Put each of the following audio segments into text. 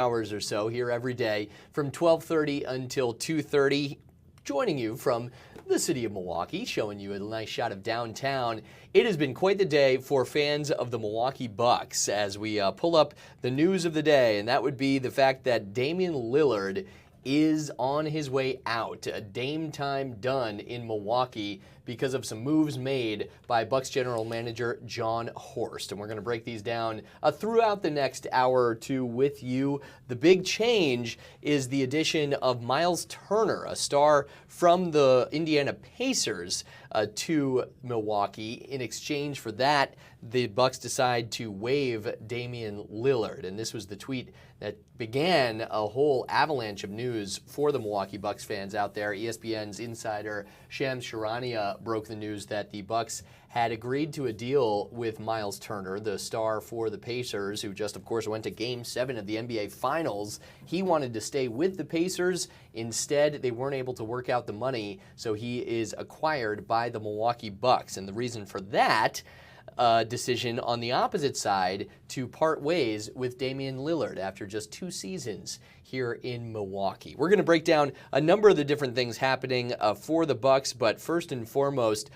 hours or so here every day from 12:30 until 2:30, joining you from the city of Milwaukee, showing you a nice shot of downtown. It has been quite the day for fans of the Milwaukee Bucks as we pull up the news of the day, and that would be the fact that Damian Lillard is on his way out. A Dame time done in Milwaukee because of some moves made by Bucks general manager John Horst. And we're going to break these down throughout the next hour or two with you. The big change is the addition of Miles Turner, a star from the Indiana Pacers, to Milwaukee. In exchange for that, the Bucks decide to waive Damian Lillard. And this was the tweet that began a whole avalanche of news for the Milwaukee Bucks fans out there. ESPN's insider Shams Charania broke the news that the Bucks had agreed to a deal with Miles Turner, the star for the Pacers, who just, of course, went to Game 7 of the NBA Finals. He wanted to stay with the Pacers. Instead, they weren't able to work out the money, so he is acquired by the Milwaukee Bucks. And the reason for that decision on the opposite side to part ways with Damian Lillard after just 2 seasons here in Milwaukee. We're going to break down a number of the different things happening for the Bucks, but first and foremost,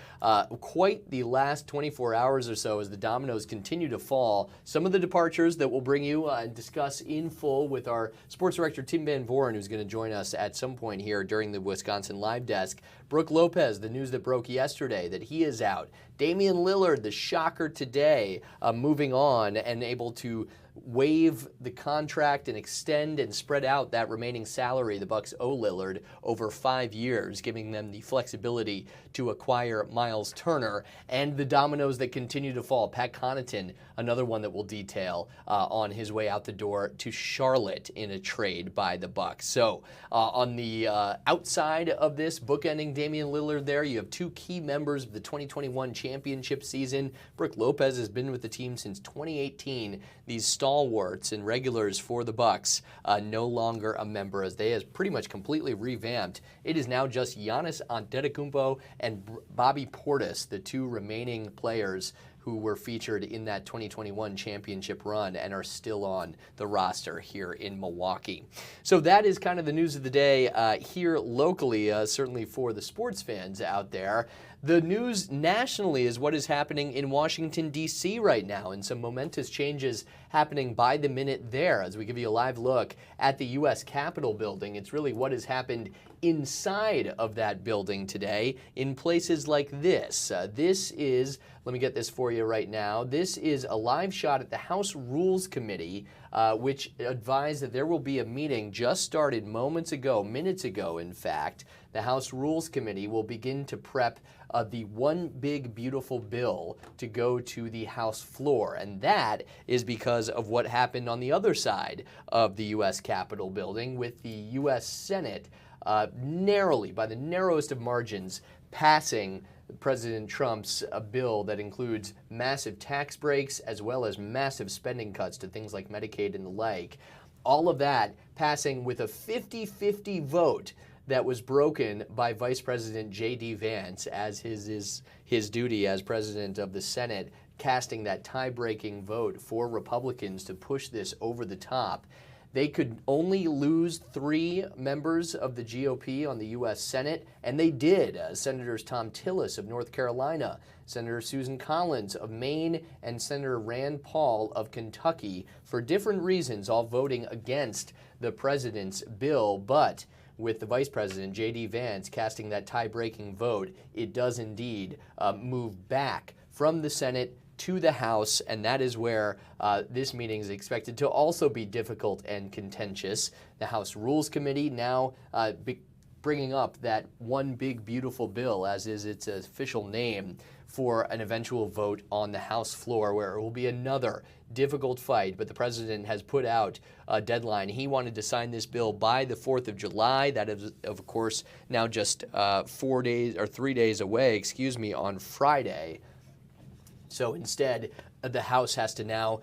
quite the last 24 hours or so as the dominoes continue to fall. Some of the departures that we'll bring you and discuss in full with our sports director Tim Van Voren, who's going to join us at some point here during the Wisconsin Live Desk. Brook Lopez, the news that broke yesterday that he is out. Damian Lillard, the shocker today, moving on and able to waive the contract and extend and spread out that remaining salary the Bucks owe Lillard over 5 years, giving them the flexibility to acquire Miles Turner. And the dominoes that continue to fall. Pat Connaughton, another one that we'll detail, on his way out the door to Charlotte in a trade by the Bucks. So on the outside of this, bookending Damian Lillard there, you have 2 key members of the 2021 championship season. Brook Lopez has been with the team since 2018. These stalwarts and regulars for the Bucks no longer a member, as they have pretty much completely revamped. It is now just Giannis Antetokounmpo and Bobby Portis, the 2 remaining players who were featured in that 2021 championship run and are still on the roster here in Milwaukee. So that is kind of the news of the day here locally, certainly for the sports fans out there. The news nationally is what is happening in Washington, D.C. right now, and some momentous changes happening by the minute there. As we give you a live look at the U.S. Capitol building, it's really what has happened inside of that building today in places like this. This is, let me get this for you right now, this is a live shot at the House Rules Committee, which advised that there will be a meeting just started moments ago, minutes ago in fact. The House Rules Committee will begin to prep the One Big Beautiful Bill to go to the House floor. And that is because of what happened on the other side of the U.S. Capitol building with the U.S. Senate narrowly, by the narrowest of margins, passing President Trump's bill that includes massive tax breaks as well as massive spending cuts to things like Medicaid and the like. All of that passing with a 50-50 vote that was broken by Vice President J.D. Vance, as is his duty as president of the Senate, casting that tie-breaking vote for Republicans to push this over the top. They could only lose 3 members of the GOP on the U.S. Senate, and they did. Senators Tom Tillis of North Carolina, Senator Susan Collins of Maine, and Senator Rand Paul of Kentucky, for different reasons, all voting against the president's bill. But with the Vice President, J.D. Vance, casting that tie-breaking vote, it does indeed move back from the Senate to the House, and that is where this meeting is expected to also be difficult and contentious. The House Rules Committee now bringing up that One Big Beautiful Bill, as is its official name, for an eventual vote on the House floor, where it will be another difficult fight. But the president has put out a deadline. He wanted to sign this bill by the 4th of July. That is, of course, now just 3 days away, on Friday. So instead, the House has to now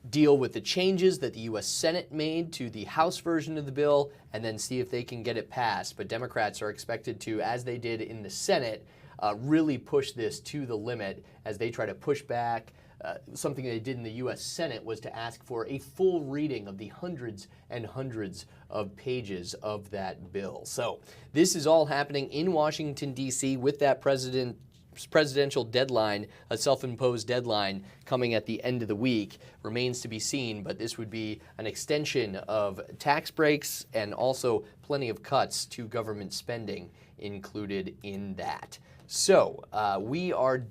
deal with the changes that the U.S. Senate made to the House version of the bill and then see if they can get it passed. But Democrats are expected to, as they did in the Senate, really push this to the limit as they try to push back something they did in the U.S. Senate was to ask for a full reading of the hundreds and hundreds of pages of that bill. So this is all happening in Washington, D.C. with that presidential deadline, a self-imposed deadline coming at the end of the week. Remains to be seen, but this would be an extension of tax breaks and also plenty of cuts to government spending included in that. So we are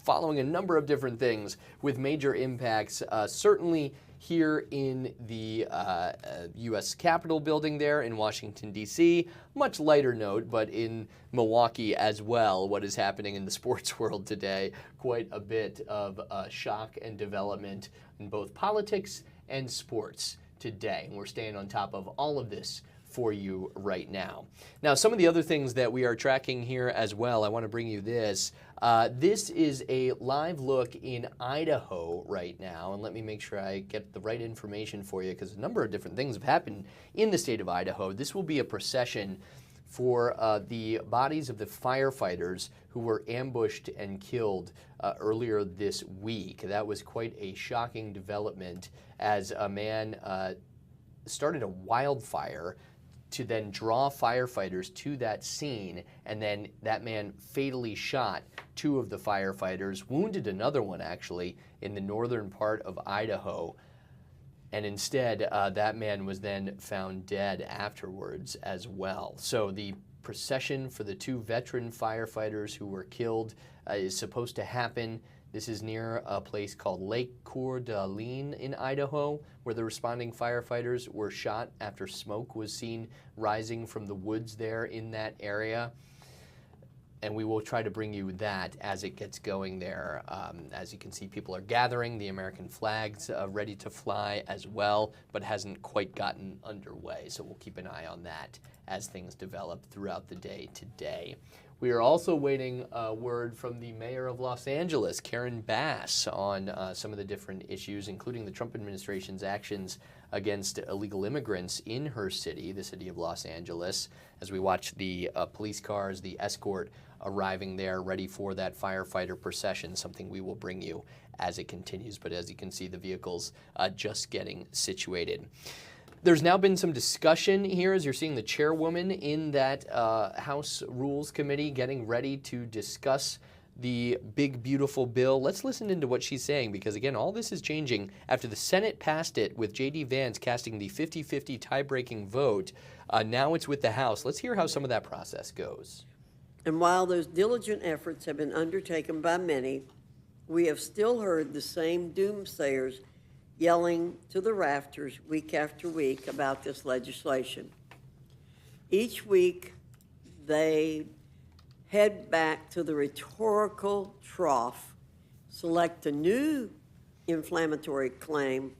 following a number of different things with major impacts, certainly here in the U.S. Capitol building there in Washington, D.C. Much lighter note, but in Milwaukee as well, what is happening in the sports world today. Quite a bit of shock and development in both politics and sports today. And we're staying on top of all of this for you right now. Now, some of the other things that we are tracking here as well, I want to bring you this. This is a live look in Idaho right now, and let me make sure I get the right information for you because a number of different things have happened in the state of Idaho. This will be a procession for the bodies of the firefighters who were ambushed and killed earlier this week. That was quite a shocking development as a man started a wildfire to then draw firefighters to that scene, and then that man fatally shot two of the firefighters, wounded another one actually in the northern part of Idaho, and instead that man was then found dead afterwards as well. So the procession for the two veteran firefighters who were killed is supposed to happen. This is near a place called Lake Coeur d'Alene in Idaho, where the responding firefighters were shot after smoke was seen rising from the woods there in that area. And we will try to bring you that as it gets going there. As you can see, people are gathering. The American flag's ready to fly as well, but hasn't quite gotten underway. So we'll keep an eye on that as things develop throughout the day today. We are also waiting word from the mayor of Los Angeles, Karen Bass, on some of the different issues, including the Trump administration's actions against illegal immigrants in her city, the city of Los Angeles, as we watch the police cars, the escort arriving there ready for that firefighter procession, something we will bring you as it continues. But as you can see, the vehicles just getting situated. There's now been some discussion here as you're seeing the chairwoman in that House Rules Committee getting ready to discuss the big, beautiful bill. Let's listen into what she's saying because, again, all this is changing after the Senate passed it with J.D. Vance casting the 50-50 tie-breaking vote. Now it's with the House. Let's hear how some of that process goes. And while those diligent efforts have been undertaken by many, we have still heard the same doomsayers yelling to the rafters week after week about this legislation. Each week, they head back to the rhetorical trough, select a new inflammatory claim,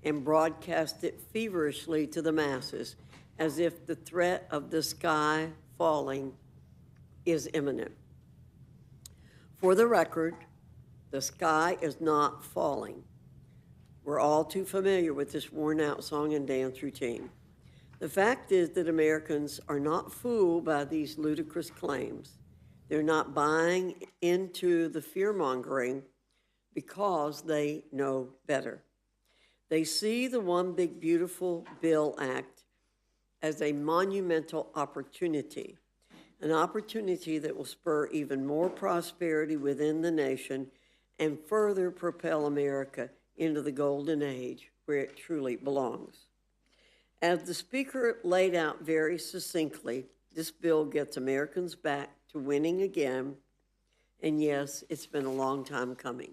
and broadcast it feverishly to the masses as if the threat of the sky falling is imminent. For the record, the sky is not falling. We're all too familiar with this worn-out song and dance routine. The fact is that Americans are not fooled by these ludicrous claims. They're not buying into the fear-mongering because they know better. They see the One Big Beautiful Bill Act as a monumental opportunity, an opportunity that will spur even more prosperity within the nation and further propel America into the golden age where it truly belongs. As the Speaker laid out very succinctly, this bill gets Americans back to winning again, and yes, it's been a long time coming.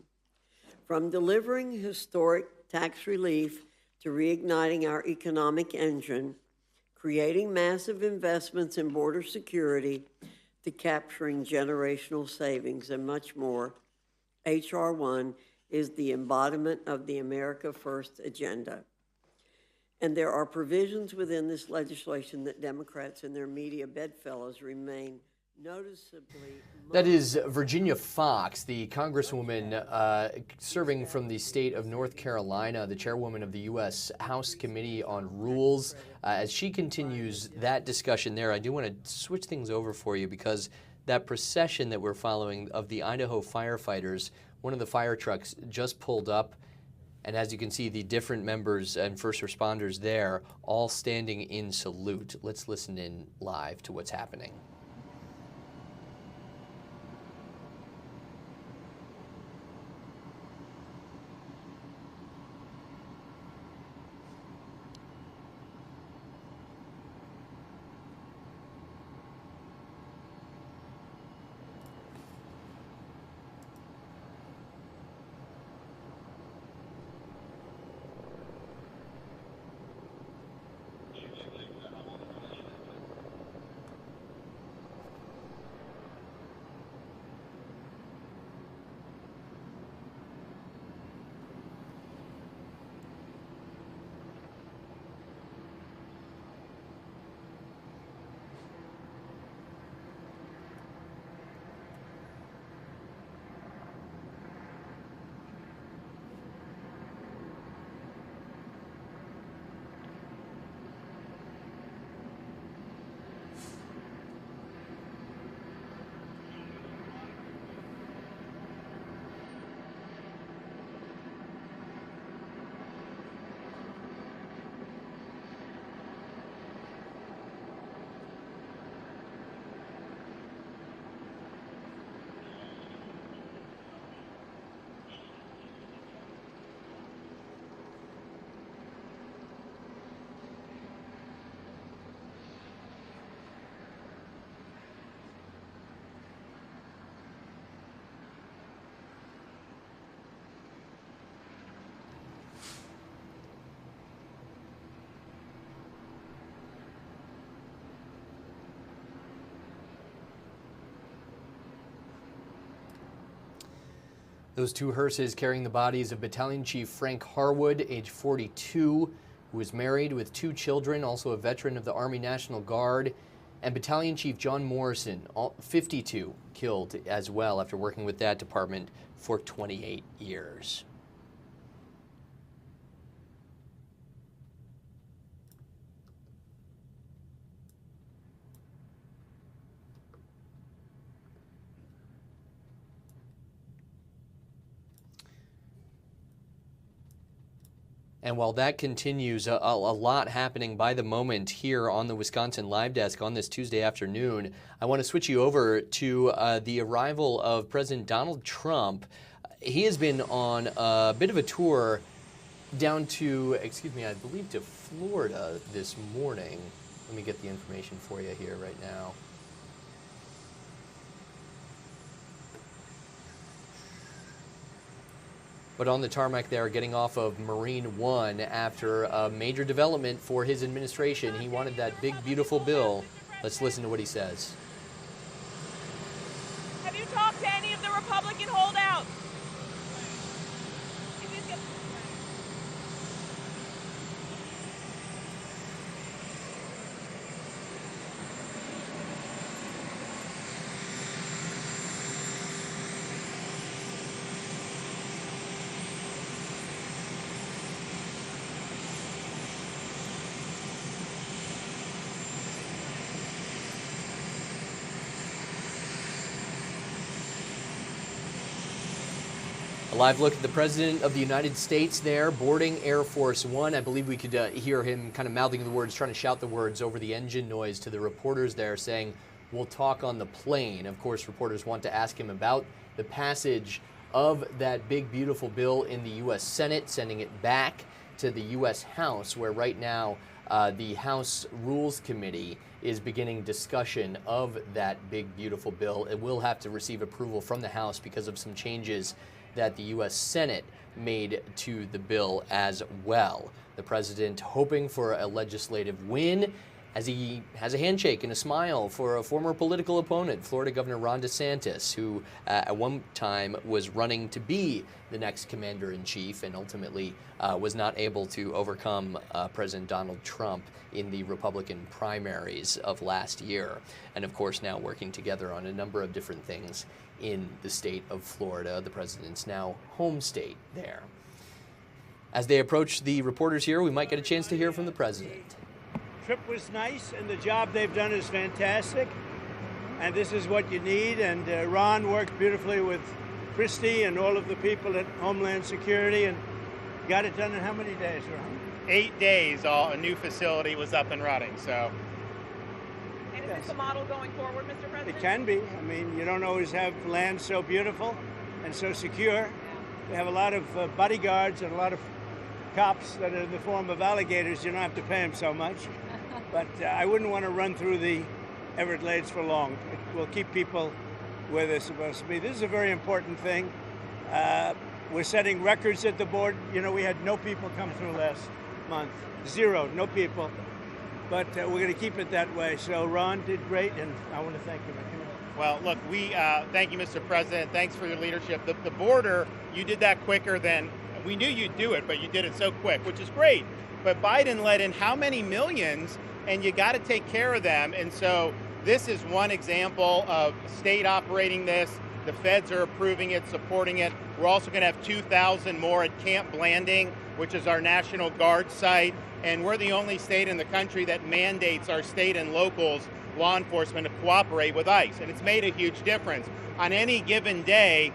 From delivering historic tax relief to reigniting our economic engine, creating massive investments in border security, to capturing generational savings and much more, H.R. 1 is the embodiment of the America First agenda. And there are provisions within this legislation that Democrats and their media bedfellows remain noticeably. That is Virginia Fox, the congresswoman serving from the state of North Carolina, the chairwoman of the U.S. House Committee on Rules. As she continues that discussion there, I do want to switch things over for you because that procession that we're following of the Idaho firefighters one of the fire trucks just pulled up. And as you can see, the different members and first responders there all standing in salute. Let's listen in live to what's happening. Those two hearses carrying the bodies of Battalion Chief Frank Harwood, age 42, who was married with 2 children, also a veteran of the Army National Guard, and Battalion Chief John Morrison, 52, killed as well after working with that department for 28 years. And while that continues, a lot happening by the moment here on the Wisconsin Live Desk on this Tuesday afternoon. I want to switch you over to the arrival of President Donald Trump. He has been on a bit of a tour down to, I believe to Florida this morning. Let me get the information for you here right now. But on the tarmac there, getting off of Marine One after a major development for his administration. He wanted that big, beautiful bill. Let's listen to what he says. Have you talked to any of the Republican holdouts? A live look at the President of the United States there, boarding Air Force One. I believe we could hear him kind of mouthing the words, trying to shout the words over the engine noise to the reporters there, saying, "We'll talk on the plane." Of course, reporters want to ask him about the passage of that big, beautiful bill in the U.S. Senate, sending it back to the U.S. House, where right now the House Rules Committee is beginning discussion of that big, beautiful bill. It will have to receive approval from the House because of some changes that the U.S. Senate made to the bill as well. The president hoping for a legislative win as he has a handshake and a smile for a former political opponent, Florida Governor Ron DeSantis, who at one time was running to be the next commander-in-chief and ultimately was not able to overcome President Donald Trump in the Republican primaries of last year. And of course now working together on a number of different things in the state of Florida, the president's now home state there. As they approach the reporters here, we might get a chance to hear from the president. Trip was nice, and the job they've done is fantastic. And this is what you need. And Ron worked beautifully with Christie and all of the people at Homeland Security, and got it done in how many days, Ron? 8 days, a new facility was up and running. So, And is this a model going forward, Mr. President? It can be. I mean, you don't always have land so beautiful and so secure. We have a lot of bodyguards and a lot of cops that are in the form of alligators. You don't have to pay them so much. But I wouldn't want to run through the Everglades for long. It will keep people where they're supposed to be. This is a very important thing. We're setting records at the board. You know, we had no people come through last month. 0, no people. But we're going to keep it that way. So Ron did great, and I want to thank you. well, look, we thank you, Mr. President. Thanks for your leadership. The border, you did that quicker than we knew you'd do it, but you did it so quick, which is great. But Biden let in how many millions, and you got to take care of them. And so this is one example of state operating this. The feds are approving it, supporting it. We're also going to have 2,000 more at Camp Blanding, which is our National Guard site. And we're the only state in the country that mandates our state and locals, law enforcement, to cooperate with ICE. And it's made a huge difference. On any given day,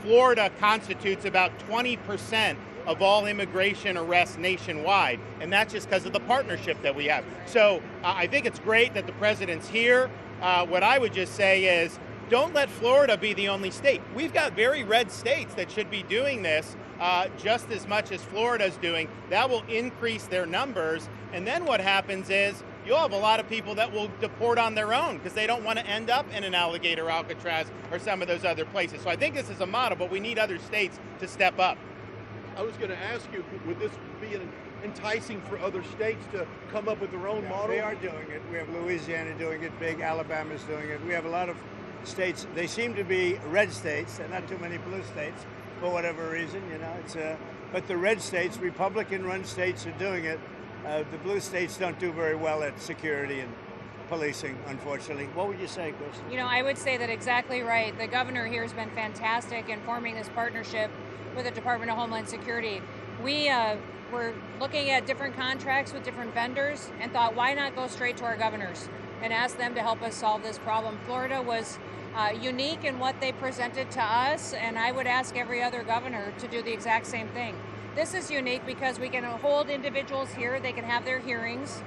Florida constitutes about 20% of all immigration arrests nationwide, and that's just because of the partnership that we have. So I think it's great that the president's here. What I would just say is, don't let Florida be the only state. We've got very red states that should be doing this just as much as Florida's doing. That will increase their numbers, and then what happens is you'll have a lot of people that will deport on their own because they don't want to end up in an alligator Alcatraz or some of those other places. So I think this is a model, but we need other states to step up. I was going to ask you, would this be enticing for other states to come up with their own model? They are doing it. We have Louisiana doing it big. Alabama's doing it. We have a lot of states. They seem to be red states, and not too many blue states for whatever reason. You know, it's but the red states, Republican-run states, are doing it. The blue states don't do very well at security and policing, unfortunately. What would you say, Chris? You know, I would say that exactly right. The governor here has been fantastic in forming this partnership with the Department of Homeland Security. We were looking at different contracts with different vendors and thought, why not go straight to our governors and ask them to help us solve this problem? Florida was unique in what they presented to us, and I would ask every other governor to do the exact same thing. This is unique because we can hold individuals here, they can have their hearings,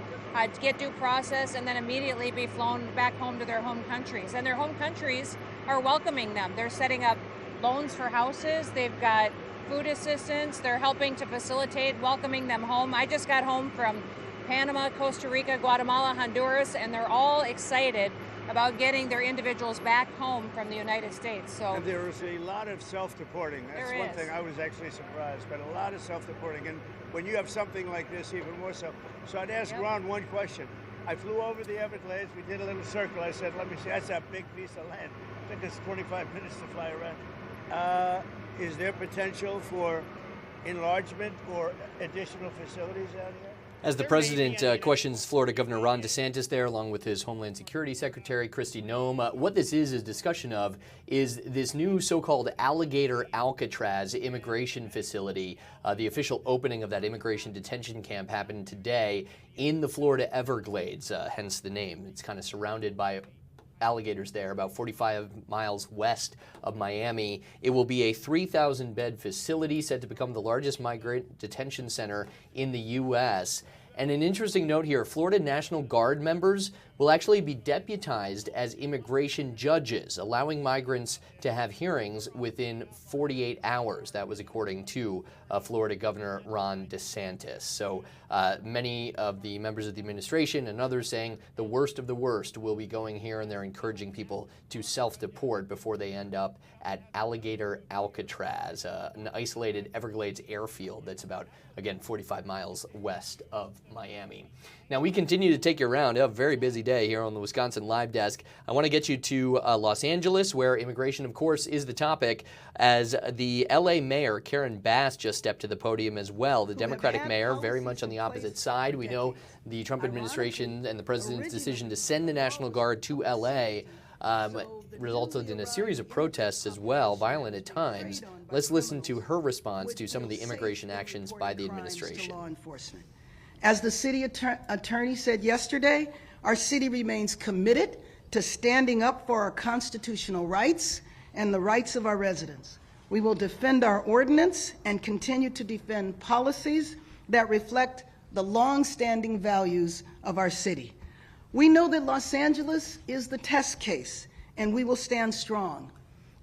get due process, and then immediately be flown back home to their home countries. And their home countries are welcoming them. They're setting up loans for houses, they've got food assistance, they're helping to facilitate welcoming them home. I just got home from Panama, Costa Rica, Guatemala, Honduras, and they're all excited about getting their individuals back home from the United States. So and there is a lot of self-deporting. That's one thing I was actually surprised, but a lot of self-deporting. And when you have something like this, even more so. So I'd ask Ron one question. I flew over the Everglades, we did a little circle. I said, let me see, that's a big piece of land. It took us 25 minutes to fly around. Is there potential for enlargement or additional facilities out here? As the president questions Florida Governor Ron DeSantis there, along with his Homeland Security Secretary Kristi Noem, what this is discussion of is this new so-called alligator Alcatraz immigration facility. The official opening of that immigration detention camp happened today in the Florida Everglades, hence the name. It's kind of surrounded by alligators there, about 45 miles west of Miami. It will be a 3,000-bed facility said to become the largest migrant detention center in the U.S. And an interesting note here, Florida National Guard members will actually be deputized as immigration judges, allowing migrants to have hearings within 48 hours. That was according to Florida Governor Ron DeSantis. So many of the members of the administration and others saying the worst of the worst will be going here, and they're encouraging people to self-deport before they end up at Alligator Alcatraz, an isolated Everglades airfield that's about, again, 45 miles west of Miami. Now, we continue to take you around. A very busy day here on the Wisconsin Live Desk. I want to get you to Los Angeles, where immigration, of course, is the topic, as the L.A. Mayor, Karen Bass, just stepped to the podium as well. The Democratic mayor, very much on the opposite side. We know the Trump administration and the president's decision to send the National Guard to L.A. Resulted in a series of protests as well, violent at times. Let's listen to her response to some of the immigration actions by the administration. As the city attorney said yesterday, our city remains committed to standing up for our constitutional rights and the rights of our residents. We will defend our ordinance and continue to defend policies that reflect the long-standing values of our city. We know that Los Angeles is the test case, and we will stand strong.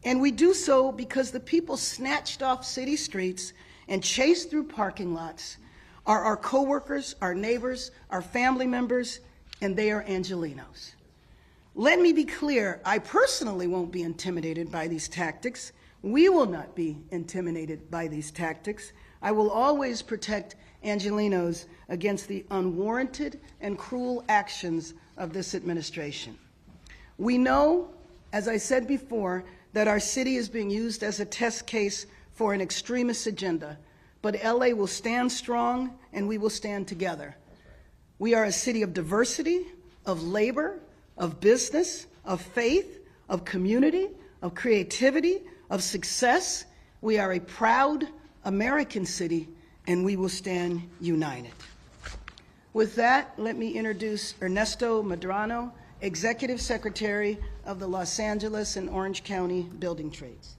And we do so because the people snatched off city streets and chased through parking lots are our coworkers, our neighbors, our family members, and they are Angelenos. Let me be clear, I personally won't be intimidated by these tactics. We will not be intimidated by these tactics. I will always protect Angelenos against the unwarranted and cruel actions of this administration. We know, as I said before, that our city is being used as a test case for an extremist agenda, but LA will stand strong and we will stand together. We are a city of diversity, of labor, of business, of faith, of community, of creativity, of success. We are a proud American city, and we will stand united. With that, let me introduce Ernesto Medrano, Executive Secretary of the Los Angeles and Orange County Building Trades.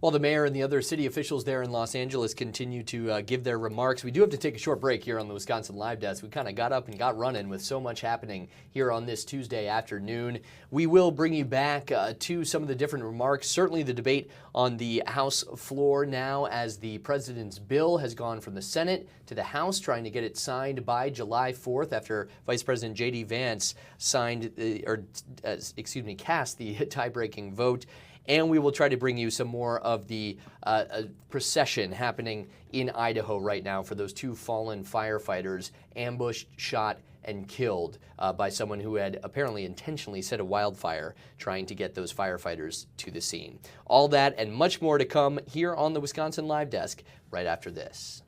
While the mayor and the other city officials there in Los Angeles continue to give their remarks, we do have to take a short break here on the Wisconsin Live Desk. We kind of got up and got running with so much happening here on this Tuesday afternoon. We will bring you back to some of the different remarks, certainly the debate on the House floor now as the president's bill has gone from the Senate to the House, trying to get it signed by July 4th after Vice President J.D. Vance cast the tie-breaking vote. And we will try to bring you some more of the procession happening in Idaho right now for those two fallen firefighters ambushed, shot, and killed by someone who had apparently intentionally set a wildfire trying to get those firefighters to the scene. All that and much more to come here on the Wisconsin Live Desk right after this.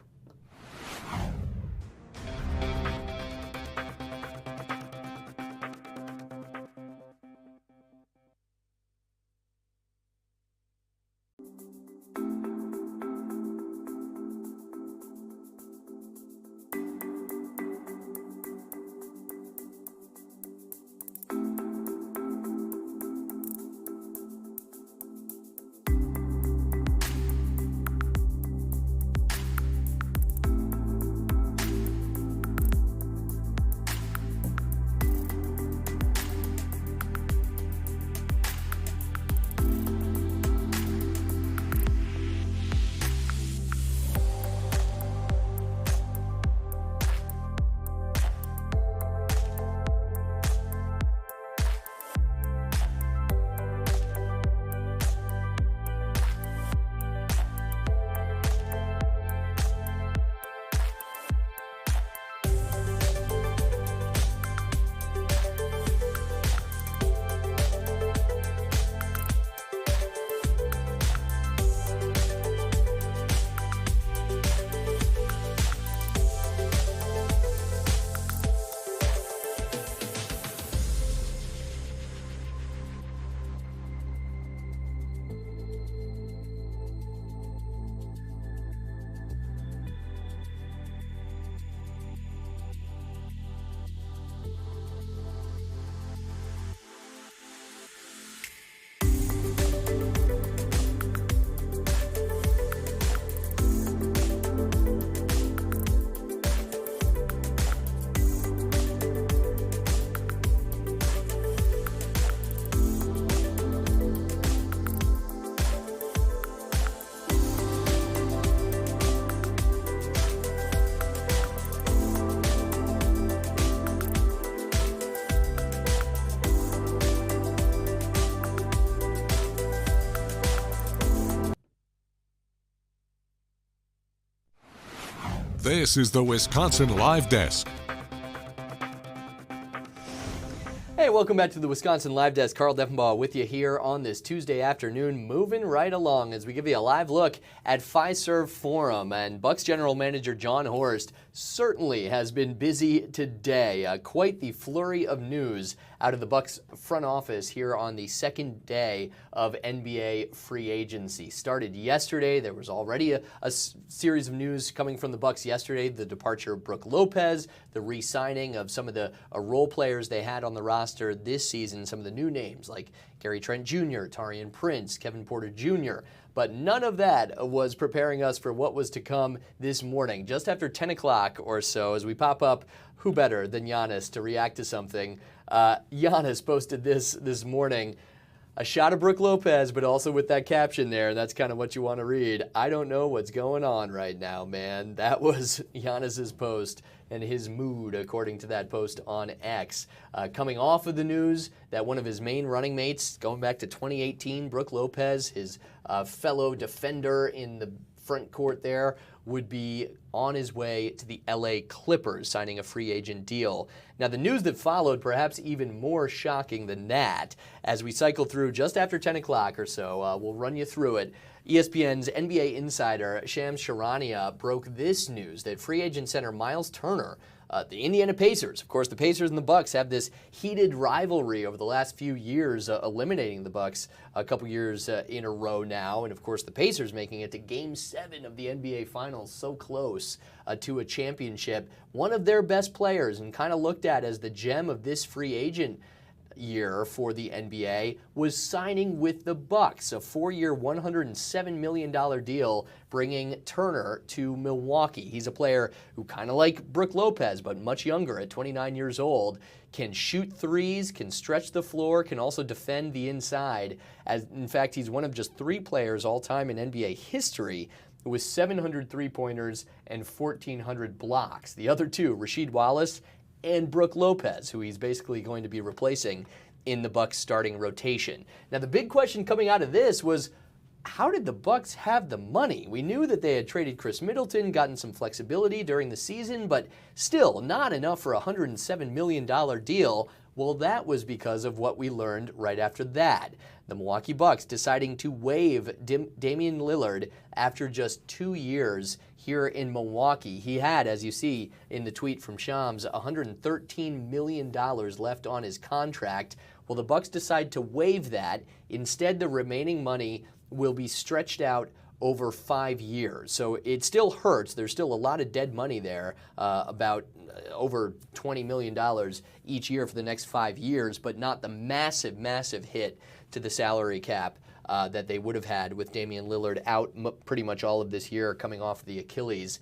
This is the Wisconsin Live Desk. Hey, welcome back to the Wisconsin Live Desk. Carl Deffenbaugh with you here on this Tuesday afternoon, moving right along as we give you a live look at Fiserv Forum. And Bucks General Manager John Horst certainly has been busy today. Quite the flurry of news out of the Bucks front office here on the second day of NBA free agency. Started yesterday. There was already a series of news coming from the Bucks yesterday. The departure of Brook Lopez, the re-signing of some of the role players they had on the roster this season, some of the new names like Gary Trent Jr., Taurean Prince, Kevin Porter Jr., but none of that was preparing us for what was to come this morning. Just after 10 o'clock or so, as we pop up, who better than Giannis to react to something? Giannis posted this morning, a shot of Brook Lopez, but also with that caption there. That's kind of what you want to read. I don't know what's going on right now, man. That was Giannis's post and his mood, according to that post on X. Coming off of the news that one of his main running mates, going back to 2018, Brook Lopez, his fellow defender in the front court there, would be on his way to the LA Clippers, signing a free agent deal. Now, the news that followed, perhaps even more shocking than that, as we cycle through just after 10 o'clock or so, we'll run you through it. ESPN's NBA insider Shams Charania broke this news that free agent center Miles Turner, the Indiana Pacers, of course, the Pacers and the Bucks have this heated rivalry over the last few years, eliminating the Bucks a couple years in a row now, and of course the Pacers making it to Game 7 of the NBA Finals, so close to a championship. One of their best players, and kind of looked at as the gem of this free agent year for the NBA, was signing with the Bucks, a 4-year, $107 million deal, bringing Turner to Milwaukee. He's a player who, kind of like Brook Lopez, but much younger at 29 years old, can shoot threes, can stretch the floor, can also defend the inside. As in fact, he's one of just 3 players all time in NBA history with 700 three-pointers and 1,400 blocks. The other two, Rasheed Wallace and Brook Lopez, who he's basically going to be replacing in the Bucks starting rotation. Now, the big question coming out of this was, how did the Bucks have the money? We knew that they had traded Chris Middleton, gotten some flexibility during the season, but still not enough for a $107 million deal. Well, that was because of what we learned right after that. The Milwaukee Bucks deciding to waive Damian Lillard after just 2 years here in Milwaukee. He had, as you see in the tweet from Shams, $113 million left on his contract. Well, the Bucks decide to waive that. Instead, the remaining money will be stretched out over 5 years. So it still hurts. There's still a lot of dead money there, about over $20 million each year for the next 5 years, but not the massive, massive hit to the salary cap that they would have had with Damian Lillard out pretty much all of this year coming off the Achilles.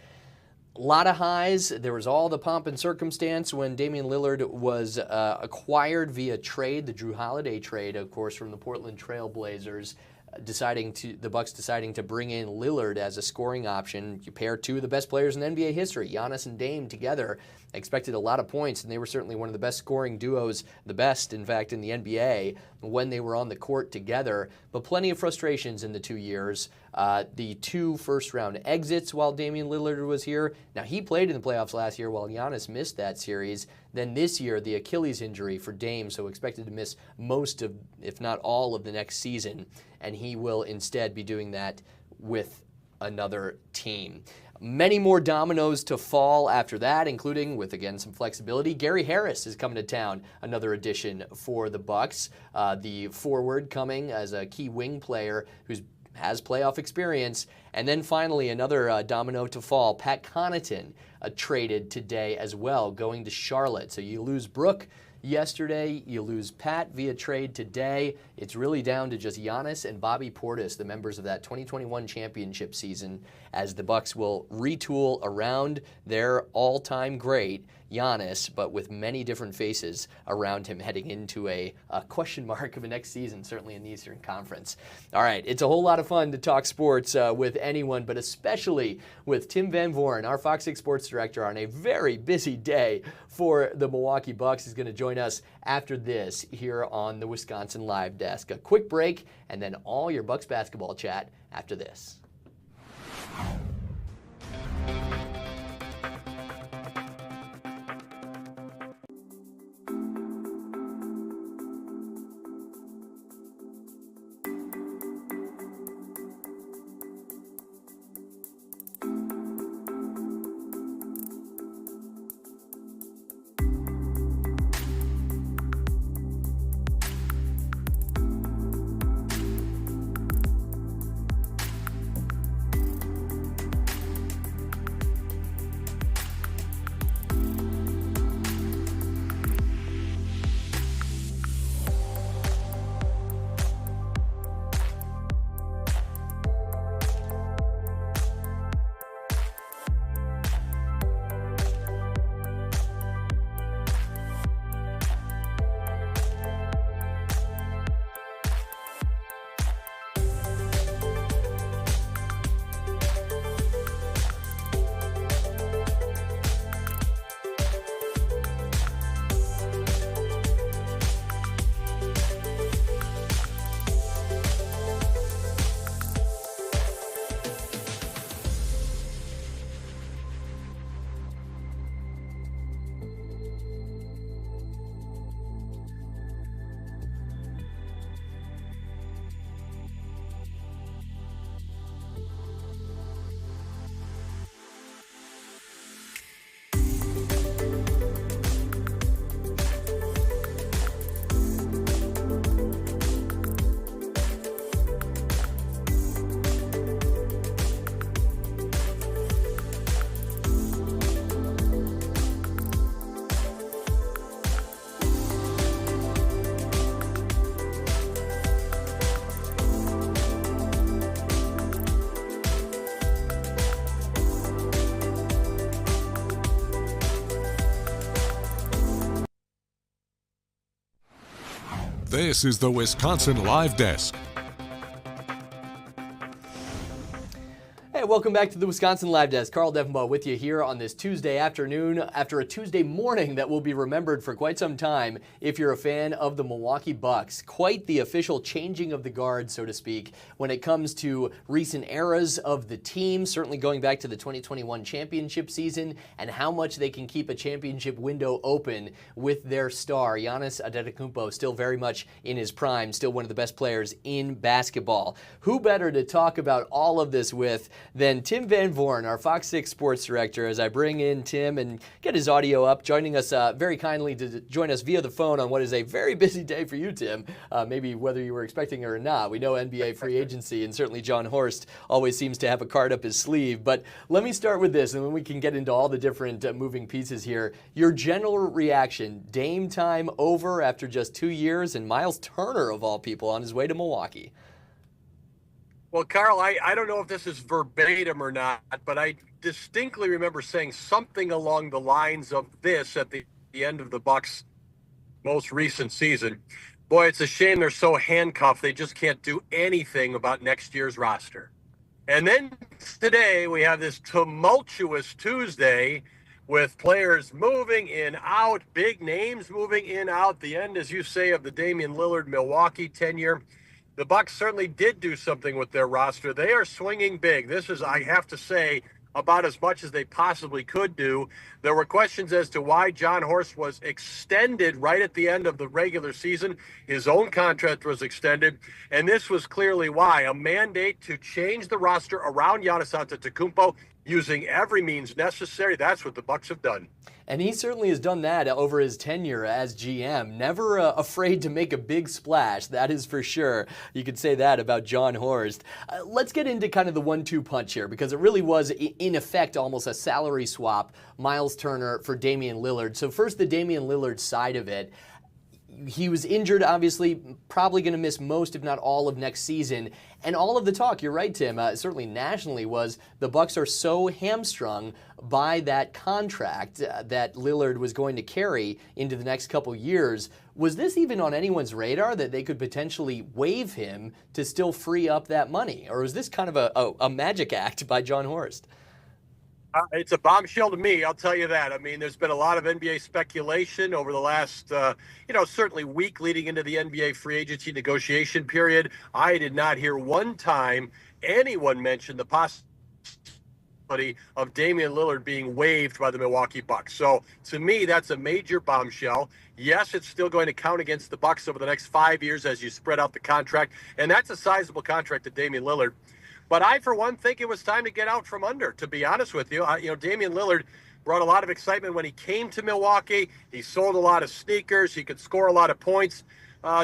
A lot of highs. There was all the pomp and circumstance when Damian Lillard was acquired via trade, the Drew Holiday trade, of course, from the Portland Trail Blazers. The Bucks deciding to bring in Lillard as a scoring option. You pair 2 of the best players in NBA history, Giannis and Dame, together. Expected a lot of points, and they were certainly one of the best scoring duos, the best, in fact, in the NBA when they were on the court together. But plenty of frustrations in the 2 years. The 2 first-round exits while Damian Lillard was here. Now, he played in the playoffs last year while Giannis missed that series. Then this year, the Achilles injury for Dame, so expected to miss most of, if not all, of the next season. And he will instead be doing that with another team. Many more dominoes to fall after that, including, with again some flexibility, Gary Harris is coming to town, another addition for the Bucks. The forward coming as a key wing player who has playoff experience. And then finally, another domino to fall, Pat Connaughton, traded today as well, going to Charlotte. So you lose Brook yesterday, you lose Pat via trade today. It's really down to just Giannis and Bobby Portis, the members of that 2021 championship season, as the Bucks will retool around their all-time great, Giannis, but with many different faces around him heading into a question mark of a next season, certainly in the Eastern Conference. All right, it's a whole lot of fun to talk sports with anyone, but especially with Tim Van Voren, our Fox 6 sports director, on a very busy day for the Milwaukee Bucks. He's going to join us after this here on the Wisconsin Live Desk. A quick break, and then all your Bucks basketball chat after this. This is the Wisconsin Live Desk. Hey, welcome back to the Wisconsin Live Desk. Carl Defenbaugh with you here on this Tuesday afternoon after a Tuesday morning that will be remembered for quite some time if you're a fan of the Milwaukee Bucks. Quite the official changing of the guard, so to speak, when it comes to recent eras of the team, certainly going back to the 2021 championship season and how much they can keep a championship window open with their star. Giannis Antetokounmpo still very much in his prime, still one of the best players in basketball. Who better to talk about all of this with than Tim Van Voorn, our Fox 6 sports director, as I bring in Tim and get his audio up, joining us very kindly to join us via the phone on what is a very busy day for you, Tim, maybe whether you were expecting it or not. We know NBA free agency, and certainly John Horst always seems to have a card up his sleeve. But let me start with this, and then we can get into all the different moving pieces here. Your general reaction, Dame time over after just 2 years, and Miles Turner, of all people, on his way to Milwaukee. Well, Carl, I don't know if this is verbatim or not, but I distinctly remember saying something along the lines of this at the end of the Bucks' most recent season. Boy, it's a shame they're so handcuffed they just can't do anything about next year's roster. And then today we have this tumultuous Tuesday with players moving in, out, big names moving in, out. The end, as you say, of the Damian Lillard Milwaukee tenure. The Bucks certainly did do something with their roster. They are swinging big. This is, I have to say, about as much as they possibly could do. There were questions as to why John Horst was extended right at the end of the regular season. His own contract was extended, and this was clearly why. A mandate to change the roster around Giannis Antetokounmpo using every means necessary. That's what the Bucks have done. And he certainly has done that over his tenure as GM. Never afraid to make a big splash, that is for sure. You could say that about John Horst. Let's get into kind of the 1-2 punch here, because it really was, in effect, almost a salary swap, Miles Turner for Damian Lillard. So first, the Damian Lillard side of it. He was injured, obviously, probably going to miss most, if not all, of next season. And all of the talk, you're right, Tim, certainly nationally, was the Bucks are so hamstrung by that contract that Lillard was going to carry into the next couple years. Was this even on anyone's radar that they could potentially waive him to still free up that money? Or was this kind of a magic act by John Horst? It's a bombshell to me, I'll tell you that. I mean, there's been a lot of NBA speculation over the last, certainly week leading into the NBA free agency negotiation period. I did not hear one time anyone mention the possibility of Damian Lillard being waived by the Milwaukee Bucks. So to me, that's a major bombshell. Yes, it's still going to count against the Bucks over the next 5 years as you spread out the contract, and that's a sizable contract to Damian Lillard. But I, for one, think it was time to get out from under, to be honest with you. Damian Lillard brought a lot of excitement when he came to Milwaukee. He sold a lot of sneakers. He could score a lot of points.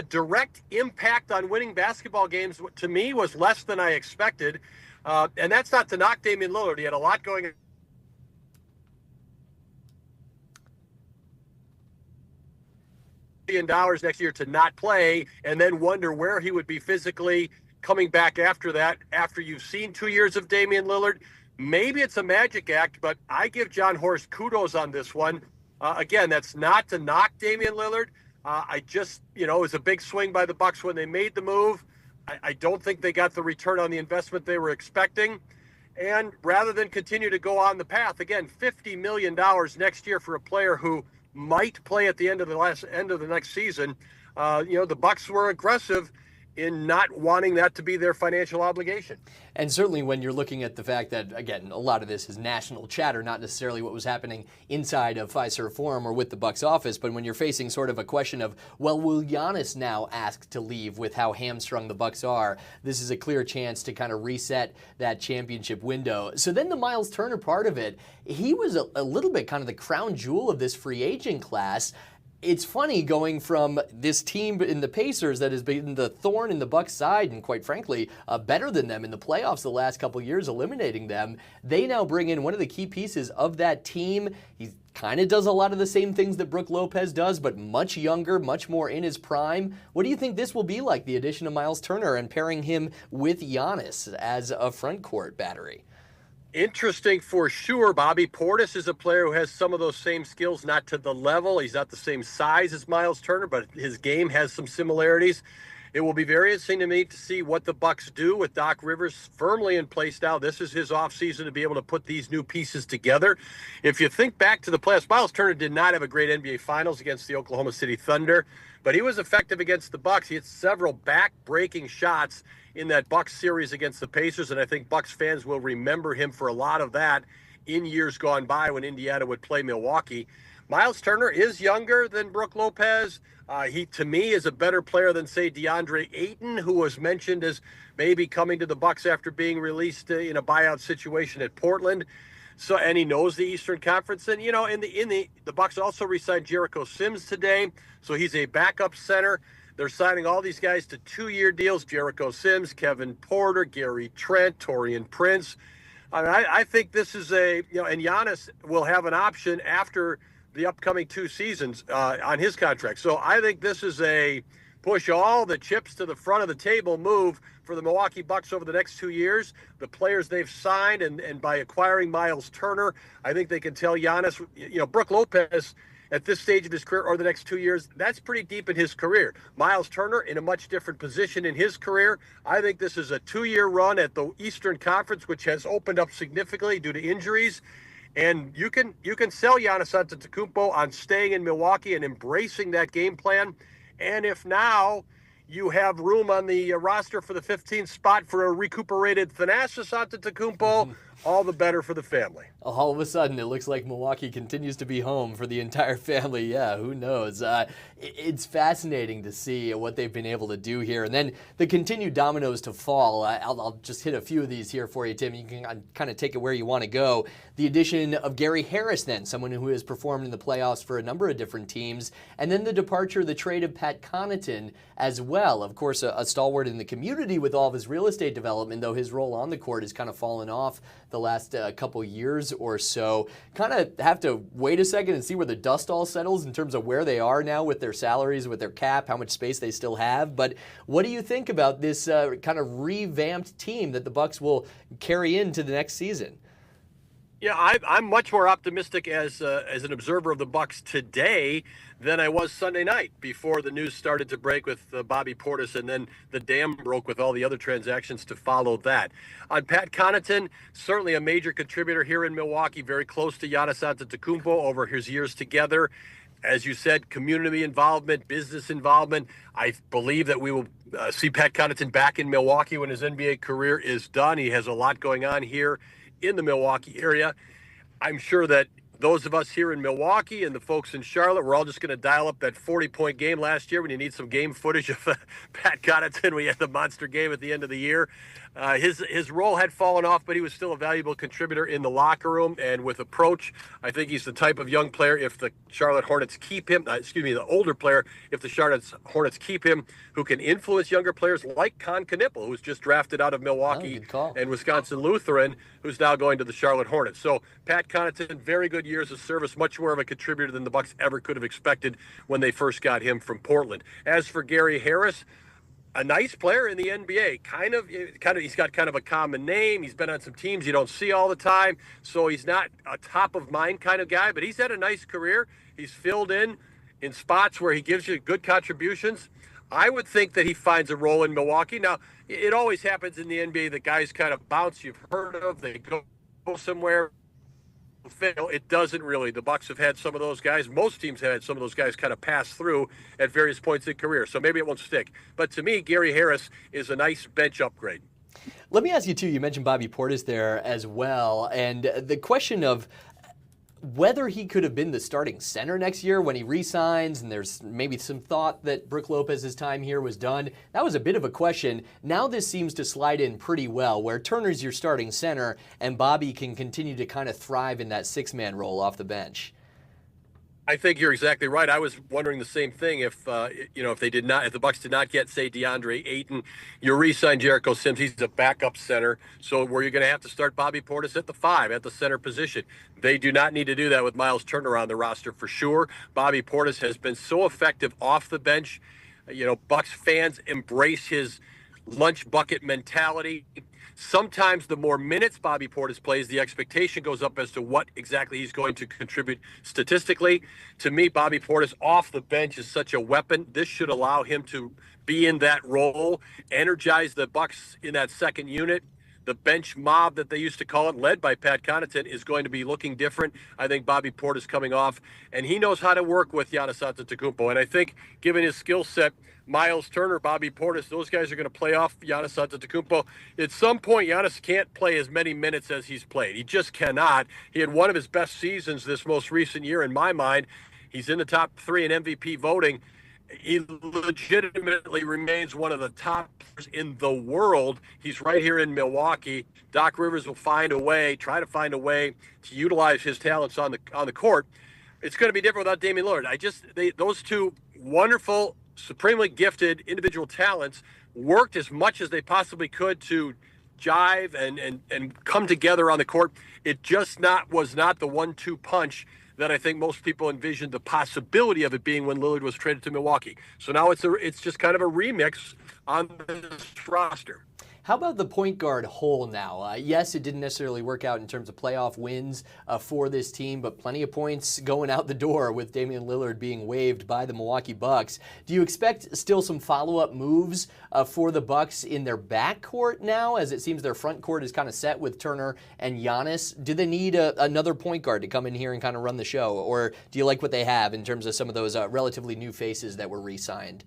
Direct impact on winning basketball games, to me, was less than I expected. And that's not to knock Damian Lillard. He had a lot going on. $1 billion next year to not play and then wonder where he would be physically coming back after that, after you've seen 2 years of Damian Lillard. Maybe it's a magic act, but I give John Horst kudos on this one. Again, that's not to knock Damian Lillard. It was a big swing by the Bucks when they made the move. I don't think they got the return on the investment they were expecting. And rather than continue to go on the path, again, $50 million next year for a player who might play at the end of the next season, the Bucks were aggressive in not wanting that to be their financial obligation. And certainly when you're looking at the fact that, again, a lot of this is national chatter, not necessarily what was happening inside of Fiserv Forum or with the Bucks office, but when you're facing sort of a question of, well, will Giannis now ask to leave with how hamstrung the Bucks are? This is a clear chance to kind of reset that championship window. So then the Miles Turner part of it, he was a little bit kind of the crown jewel of this free agent class. It's funny going from this team in the Pacers that has been the thorn in the Bucks' side and, quite frankly, better than them in the playoffs the last couple of years, eliminating them. They now bring in one of the key pieces of that team. He kind of does a lot of the same things that Brook Lopez does, but much younger, much more in his prime. What do you think this will be like, the addition of Miles Turner and pairing him with Giannis as a front court battery? Interesting for sure. Bobby Portis is a player who has some of those same skills, not to the level. He's not the same size as Miles Turner, but his game has some similarities. It will be very interesting to me to see what the Bucks do with Doc Rivers firmly in place now. This is his offseason to be able to put these new pieces together. If you think back to the playoffs, Miles Turner did not have a great NBA Finals against the Oklahoma City Thunder, but he was effective against the Bucks. He had several back-breaking shots in that Bucks series against the Pacers, and I think Bucks fans will remember him for a lot of that in years gone by when Indiana would play Milwaukee. Miles Turner is younger than Brook Lopez. He, to me, is a better player than, say, DeAndre Ayton, who was mentioned as maybe coming to the Bucks after being released in a buyout situation at Portland. So, and he knows the Eastern Conference, and the Bucks also re-signed Jericho Sims today, so he's a backup center. They're signing all these guys to 2-year deals: Jericho Sims, Kevin Porter, Gary Trent, Taurean Prince. I think this is and Giannis will have an option after the upcoming 2 seasons on his contract. So I think this is a push all the chips to the front of the table move for the Milwaukee Bucks over the next 2 years. The players they've signed, and by acquiring Miles Turner, I think they can tell Giannis, Brook Lopez at this stage of his career or the next 2 years, that's pretty deep in his career. Miles Turner in a much different position in his career. I think this is a 2-year run at the Eastern Conference, which has opened up significantly due to injuries. And you can sell Giannis Antetokounmpo on staying in Milwaukee and embracing that game plan. And if now you have room on the roster for the 15th spot for a recuperated Thanasis Antetokounmpo, all the better for the family. All of a sudden, it looks like Milwaukee continues to be home for the entire family. Yeah, who knows? It's fascinating to see what they've been able to do here. And then the continued dominoes to fall. I'll just hit a few of these here for you, Tim. You can kind of take it where you want to go. The addition of Gary Harris, then, someone who has performed in the playoffs for a number of different teams. And then the departure, the trade of Pat Connaughton as well. Of course, a stalwart in the community with all of his real estate development, though his role on the court has kind of fallen off the last couple years or so. Kind of have to wait a second and see where the dust all settles in terms of where they are now with their salaries, with their cap, how much space they still have. But what do you think about this kind of revamped team that the Bucks will carry into the next season? Yeah, I'm much more optimistic as an observer of the Bucks today than I was Sunday night before the news started to break with Bobby Portis, and then the dam broke with all the other transactions to follow that. On Pat Connaughton, certainly a major contributor here in Milwaukee, very close to Giannis Antetokounmpo over his years together. As you said, community involvement, business involvement. I believe that we will see Pat Connaughton back in Milwaukee when his NBA career is done. He has a lot going on here in the Milwaukee area. I'm sure that those of us here in Milwaukee and the folks in Charlotte, we're all just going to dial up that 40-point game last year when you need some game footage of Pat Connaughton. We had the monster game at the end of the year. His role had fallen off, but he was still a valuable contributor in the locker room and with approach. I think he's the type of young player, if the Charlotte Hornets keep him, the older player, if the Charlotte Hornets keep him, who can influence younger players like Con Knipple, who's just drafted out of Milwaukee and Wisconsin Lutheran, who's now going to the Charlotte Hornets. So Pat Connaughton, very good years of service, much more of a contributor than the Bucks ever could have expected when they first got him from Portland. As for Gary Harris, a nice player in the NBA, he's got kind of a common name. He's been on some teams you don't see all the time, so he's not a top of mind kind of guy, but he's had a nice career. He's filled in spots where he gives you good contributions. I would think that he finds a role in Milwaukee. Now, it always happens in the NBA that guys kind of bounce, you've heard of, they go somewhere, fail. It doesn't really. The Bucks have had some of those guys. Most teams have had some of those guys kind of pass through at various points in career. So maybe it won't stick. But to me, Gary Harris is a nice bench upgrade. Let me ask you, too, you mentioned Bobby Portis there as well. And the question of whether he could have been the starting center next year when he re-signs, and there's maybe some thought that Brook Lopez's time here was done. That was a bit of a question. Now this seems to slide in pretty well, where Turner's your starting center, and Bobby can continue to kind of thrive in that six-man role off the bench. I think you're exactly right. I was wondering the same thing. If the Bucks did not get, say, DeAndre Ayton, you re-sign Jericho Sims. He's a backup center. So where you're going to have to start Bobby Portis at the 5, at the center position. They do not need to do that with Miles Turner on the roster for sure. Bobby Portis has been so effective off the bench. Bucks fans embrace his lunch bucket mentality. Sometimes the more minutes Bobby Portis plays, the expectation goes up as to what exactly he's going to contribute statistically. To me, Bobby Portis off the bench is such a weapon. This should allow him to be in that role, energize the Bucks in that second unit. The bench mob that they used to call it, led by Pat Connaughton, is going to be looking different. I think Bobby Portis coming off, and he knows how to work with Giannis Antetokounmpo. And I think, given his skill set, Miles Turner, Bobby Portis, those guys are going to play off Giannis Antetokounmpo. At some point, Giannis can't play as many minutes as he's played. He just cannot. He had one of his best seasons this most recent year, in my mind. He's in the top 3 in MVP voting. He legitimately remains one of the top players in the world. He's right here in Milwaukee. Doc Rivers will try to find a way to utilize his talents on the court. It's going to be different without Damian Lillard. Those two wonderful, supremely gifted individual talents worked as much as they possibly could to jive and come together on the court. It just was not the 1-2 punch that I think most people envisioned the possibility of it being when Lillard was traded to Milwaukee. So now it's just kind of a remix on this roster. How about the point guard hole now? Yes, it didn't necessarily work out in terms of playoff wins for this team, but plenty of points going out the door with Damian Lillard being waived by the Milwaukee Bucks. Do you expect still some follow-up moves for the Bucks in their backcourt now, as it seems their front court is kind of set with Turner and Giannis? Do they need another point guard to come in here and kind of run the show, or do you like what they have in terms of some of those relatively new faces that were re-signed?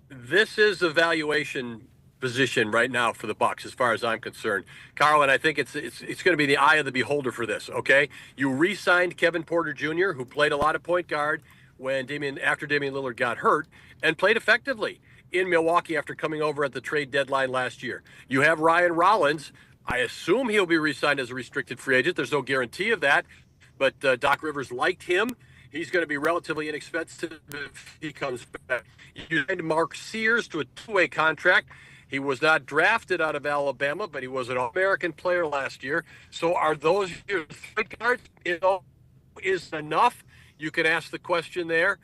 This is a valuation position right now for the Bucks, as far as I'm concerned, Carl. And I think it's going to be the eye of the beholder for this. Okay, you re-signed Kevin Porter Jr., who played a lot of point guard after Damian Lillard got hurt, and played effectively in Milwaukee after coming over at the trade deadline last year. You have Ryan Rollins. I assume he'll be re-signed as a restricted free agent. There's no guarantee of that, but Doc Rivers liked him. He's going to be relatively inexpensive if he comes back. You signed Mark Sears to a 2-way contract. He was not drafted out of Alabama, but he was an All-American player last year. So are those your point guards? Is enough? You can ask the question there.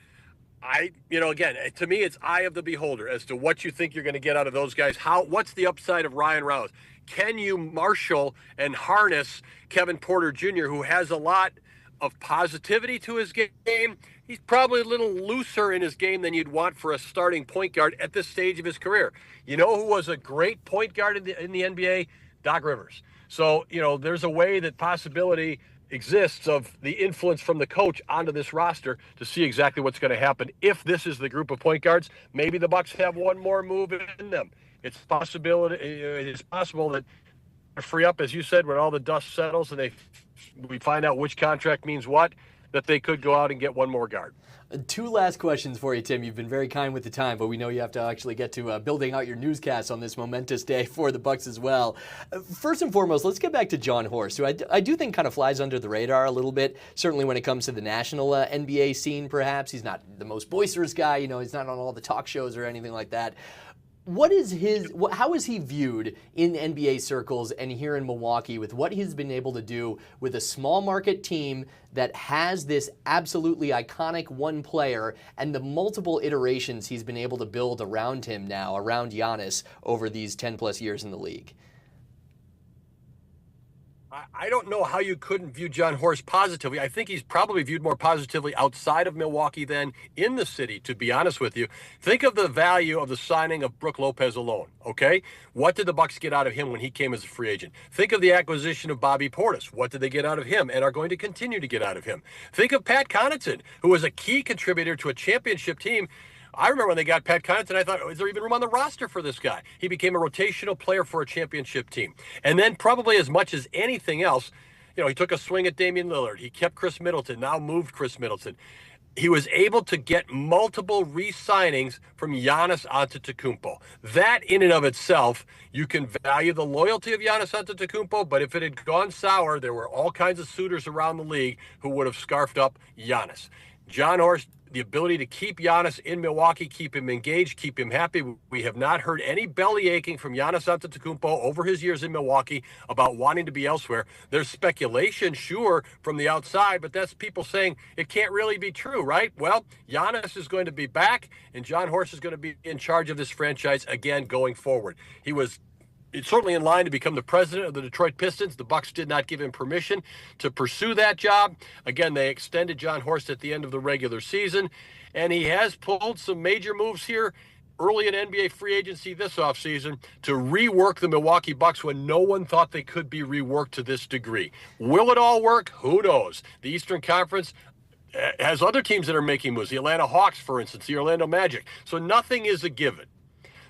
Again, to me, it's eye of the beholder as to what you think you're going to get out of those guys. What's the upside of Ryan Rollins? Can you marshal and harness Kevin Porter Jr., who has a lot of positivity to his game? He's probably a little looser in his game than you'd want for a starting point guard at this stage of his career. You know who was a great point guard in the NBA? Doc Rivers. So, there's a way that possibility exists of the influence from the coach onto this roster to see exactly what's going to happen. If this is the group of point guards, maybe the Bucks have one more move in them. It is possible that free up, as you said, when all the dust settles and we find out which contract means what, that they could go out and get one more guard. 2 last questions for you, Tim. You've been very kind with the time, but we know you have to actually get to building out your newscasts on this momentous day for the Bucks as well. First and foremost, let's get back to John Horst, who I do think kind of flies under the radar a little bit, certainly when it comes to the national NBA scene, perhaps. He's not the most boisterous guy. He's not on all the talk shows or anything like that. How is he viewed in NBA circles and here in Milwaukee with what he's been able to do with a small market team that has this absolutely iconic one player and the multiple iterations he's been able to build around him now, around Giannis, over these 10 plus years in the league? I don't know how you couldn't view John Horst positively. I think he's probably viewed more positively outside of Milwaukee than in the city, to be honest with you. Think of the value of the signing of Brook Lopez alone, okay? What did the Bucks get out of him when he came as a free agent? Think of the acquisition of Bobby Portis. What did they get out of him and are going to continue to get out of him? Think of Pat Connaughton, who was a key contributor to a championship team. I remember when they got Pat Connaughton, I thought, is there even room on the roster for this guy? He became a rotational player for a championship team. And then probably as much as anything else, he took a swing at Damian Lillard. He kept Chris Middleton, now moved Chris Middleton. He was able to get multiple re-signings from Giannis Antetokounmpo. That in and of itself, you can value the loyalty of Giannis Antetokounmpo, but if it had gone sour, there were all kinds of suitors around the league who would have scarfed up Giannis. John Horst, the ability to keep Giannis in Milwaukee, keep him engaged, keep him happy. We have not heard any belly aching from Giannis Antetokounmpo over his years in Milwaukee about wanting to be elsewhere. There's speculation, sure, from the outside, but that's people saying it can't really be true, right? Well, Giannis is going to be back, and John Horst is going to be in charge of this franchise again going forward. He was certainly in line to become the president of the Detroit Pistons. The Bucks did not give him permission to pursue that job. Again, they extended John Horst at the end of the regular season, and he has pulled some major moves here early in NBA free agency this offseason to rework the Milwaukee Bucks when no one thought they could be reworked to this degree. Will it all work? Who knows? The Eastern Conference has other teams that are making moves. The Atlanta Hawks, for instance, the Orlando Magic. So nothing is a given.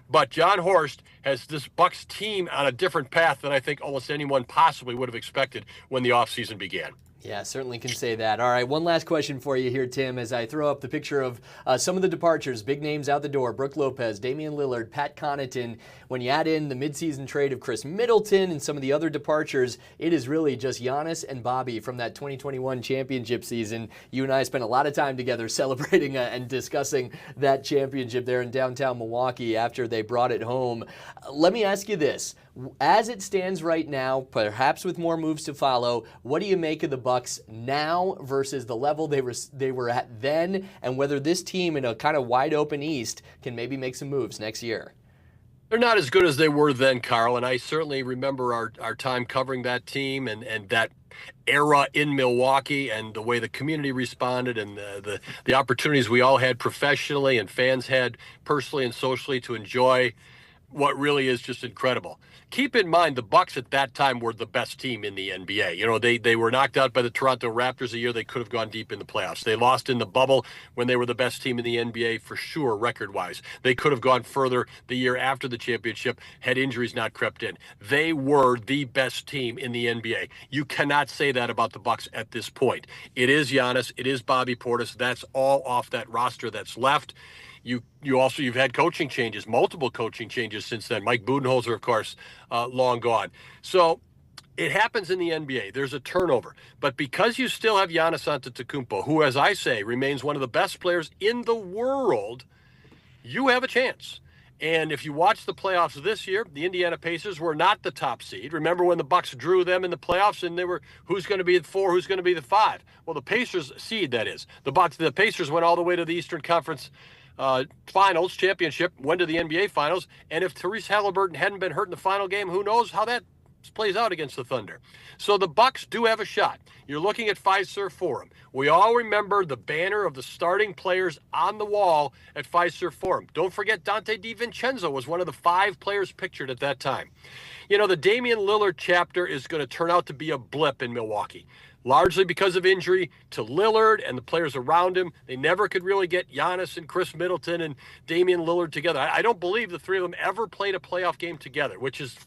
But John Horst has this Bucks team on a different path than I think almost anyone possibly would have expected when the offseason began. Yeah, certainly can say that. All right, one last question for you here, Tim, as I throw up the picture of some of the departures, big names out the door, Brook Lopez, Damian Lillard, Pat Connaughton. When you add in the midseason trade of Chris Middleton and some of the other departures, it is really just Giannis and Bobby from that 2021 championship season. You and I spent a lot of time together celebrating and discussing that championship there in downtown Milwaukee after they brought it home. Let me ask you this. As it stands right now, perhaps with more moves to follow, what do you make of the Bucks now versus the level they were at then, and whether this team in a kind of wide open East can maybe make some moves next year? They're not as good as they were then, Carl, and I certainly remember our time covering that team and that era in Milwaukee and the way the community responded and the opportunities we all had professionally and fans had personally and socially to enjoy what really is just incredible. Keep in mind, the Bucks at that time were the best team in the NBA. You know, they were knocked out by the Toronto Raptors a year they could have gone deep in the playoffs. They lost in the bubble when they were the best team in the NBA for sure, record-wise. They could have gone further the year after the championship had injuries not crept in. They were the best team in the NBA. You cannot say that about the Bucks at this point. It is Giannis. It is Bobby Portis. That's all off that roster that's left. You've had coaching changes, multiple coaching changes since then. Mike Budenholzer, of course, long gone. So it happens in the NBA. There's a turnover. But because you still have Giannis Antetokounmpo, who, as I say, remains one of the best players in the world, you have a chance. And if you watch the playoffs this year, the Indiana Pacers were not the top seed. Remember when the Bucks drew them in the playoffs and they were, who's going to be the 4, who's going to be the 5? Well, the Pacers seed, that is. The Pacers went all the way to the Eastern Conference Finals, championship, went to the NBA Finals, and if Therese Halliburton hadn't been hurt in the final game, who knows how that plays out against the Thunder. So the Bucks do have a shot. You're looking at Fiserv Forum. We all remember the banner of the starting players on the wall at Fiserv Forum. Don't forget Dante DiVincenzo was one of the 5 players pictured at that time. You know, the Damian Lillard chapter is going to turn out to be a blip in Milwaukee, largely because of injury to Lillard and the players around him. They never could really get Giannis and Chris Middleton and Damian Lillard together. I don't believe the 3 of them ever played a playoff game together, which is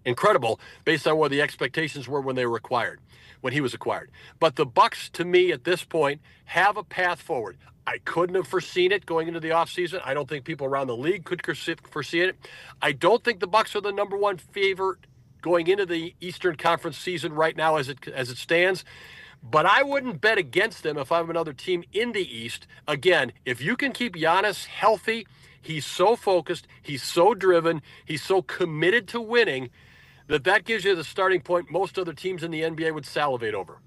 incredible based on what the expectations were when he was acquired. But the Bucks, to me, at this point, have a path forward. I couldn't have foreseen it going into the offseason. I don't think people around the league could foresee it. I don't think the Bucks are the number 1 favorite going into the Eastern Conference season right now as it stands. But I wouldn't bet against them if I'm another team in the East. Again, if you can keep Giannis healthy, he's so focused, he's so driven, he's so committed to winning that gives you the starting point most other teams in the NBA would salivate over.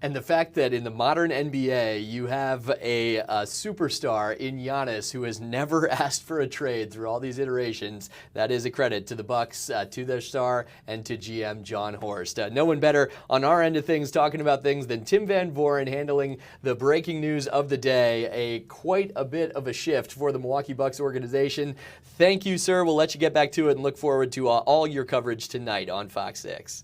And the fact that in the modern NBA, you have a superstar in Giannis who has never asked for a trade through all these iterations, that is a credit to the Bucks, to their star, and to GM John Horst. No one better on our end of things, talking about things, than Tim Van Voren, handling the breaking news of the day. Quite a bit of a shift for the Milwaukee Bucks organization. Thank you, sir. We'll let you get back to it and look forward to all your coverage tonight on Fox 6.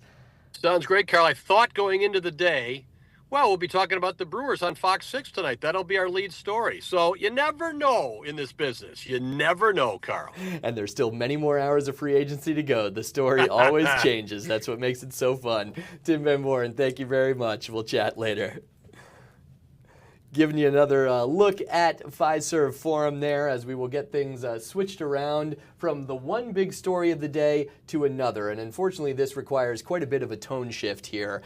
Sounds great, Carl. I thought going into the day, well, we'll be talking about the Brewers on Fox 6 tonight. That'll be our lead story. So you never know in this business. You never know, Carl. And there's still many more hours of free agency to go. The story always changes. That's what makes it so fun. Tim Van Voren, thank you very much. We'll chat later. Giving you another look at Fiserv Forum there, as we will get things switched around from the one big story of the day to another. And unfortunately, this requires quite a bit of a tone shift here.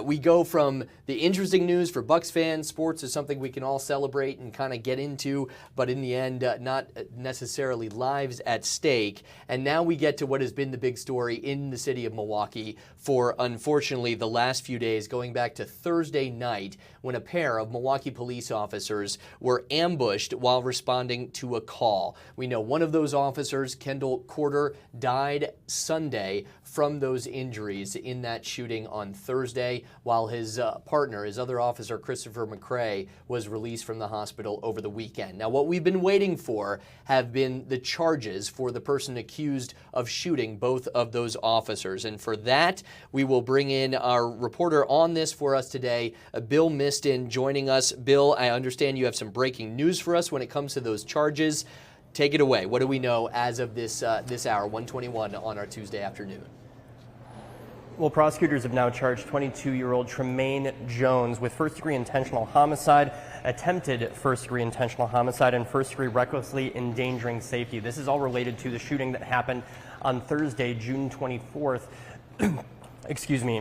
We go from the interesting news for Bucks fans. Sports is something we can all celebrate and kind of get into, but in the end, not necessarily lives at stake. And now we get to what has been the big story in the city of Milwaukee for, unfortunately, the last few days, going back to Thursday night, when a pair of Milwaukee police police officers were ambushed while responding to a call. We know one of those officers, Kendall Corder, died Sunday from those injuries in that shooting on Thursday, while his partner, his other officer, Christopher McCray, was released from the hospital over the weekend. Now, what we've been waiting for have been the charges for the person accused of shooting both of those officers. And for that, we will bring in our reporter on this for us today, Bill Miston, joining us. Bill, I understand you have some breaking news for us when it comes to those charges. Take it away. What do we know as of this hour, 1:21 on our Tuesday afternoon? Well, prosecutors have now charged 22-year-old Tremaine Jones with first-degree intentional homicide, attempted first-degree intentional homicide, and first-degree recklessly endangering safety. This is all related to the shooting that happened on Thursday, June 24th. Excuse me,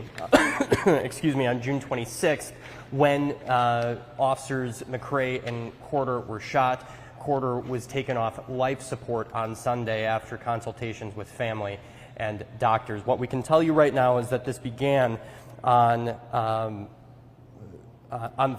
on June 26th, when officers McCray and Corder were shot. Corder was taken off life support on Sunday after consultations with family and doctors. What we can tell you right now is that this began on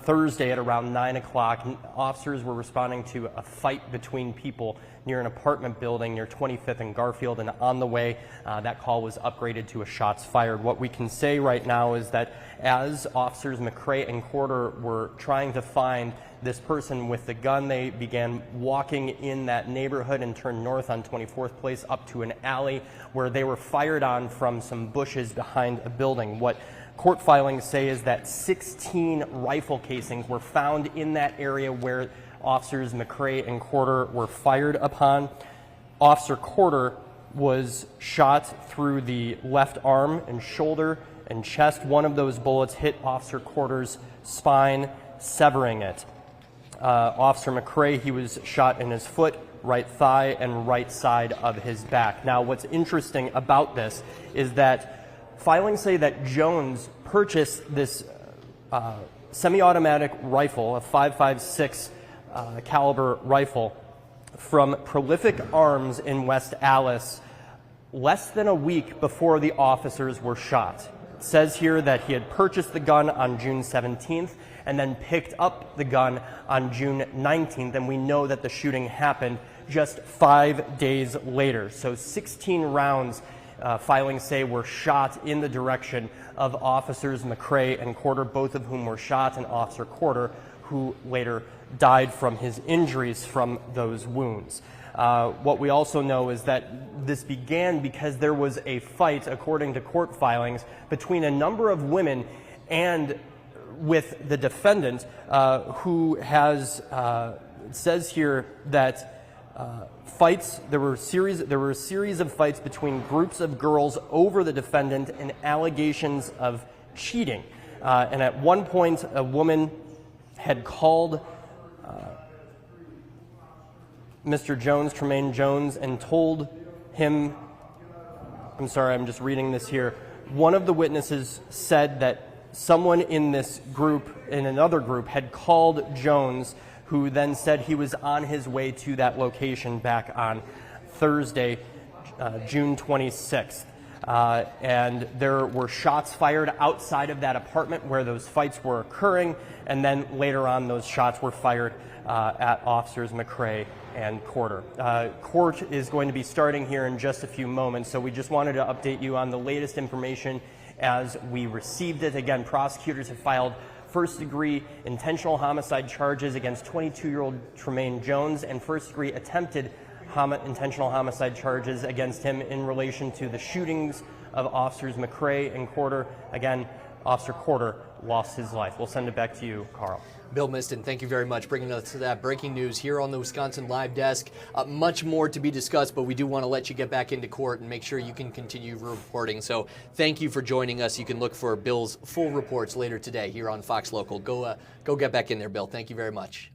Thursday at around 9 o'clock. Officers were responding to a fight between people near an apartment building near 25th and Garfield, and on the way, that call was upgraded to a shots fired. What we can say right now is that as officers McCray and Corder were trying to find this person with the gun, they began walking in that neighborhood and turned north on 24th Place up to an alley where they were fired on from some bushes behind a building. What court filings say is that 16 rifle casings were found in that area where officers McCray and Corder were fired upon. Officer Corder was shot through the left arm and shoulder and chest. One of those bullets hit Officer Corder's spine, severing it. Officer McCray, he was shot in his foot, right thigh, and right side of his back. Now, what's interesting about this is that filings say that Jones purchased this semi-automatic rifle, a .556 caliber rifle, from Prolific Arms in West Allis less than a week before the officers were shot. It says here that he had purchased the gun on June 17th and then picked up the gun on June 19th, and we know that the shooting happened just 5 days later. So 16 rounds, filings say, were shot in the direction of officers McCray and Corder, both of whom were shot, and Officer Corder, who later died from his injuries from those wounds. What we also know is that this began because there was a fight, according to court filings, between a number of women and with the defendant, who has, it says here that fights, there were a series of fights between groups of girls over the defendant and allegations of cheating. And at one point, a woman had called Mr. Jones, Tremaine Jones, and told him, I'm sorry, I'm just reading this here. One of the witnesses said that someone in this group, in another group, had called Jones, who then said he was on his way to that location back on Thursday, June 26th. And there were shots fired outside of that apartment where those fights were occurring, and then later on those shots were fired at officers McCray and Corder. Court is going to be starting here in just a few moments, so we just wanted to update you on the latest information as we received it. Again, prosecutors have filed first-degree intentional homicide charges against 22-year-old Tremaine Jones and first-degree attempted intentional homicide charges against him in relation to the shootings of officers McCray and Corder. Again, Officer Corder lost his life. We'll send it back to you, Carl. Bill Miston, thank you very much, bringing us to that breaking news here on the Wisconsin Live Desk. Much more to be discussed, but we do want to let you get back into court and make sure you can continue reporting. So thank you for joining us. You can look for Bill's full reports later today here on Fox Local. Go get back in there, Bill. Thank you very much.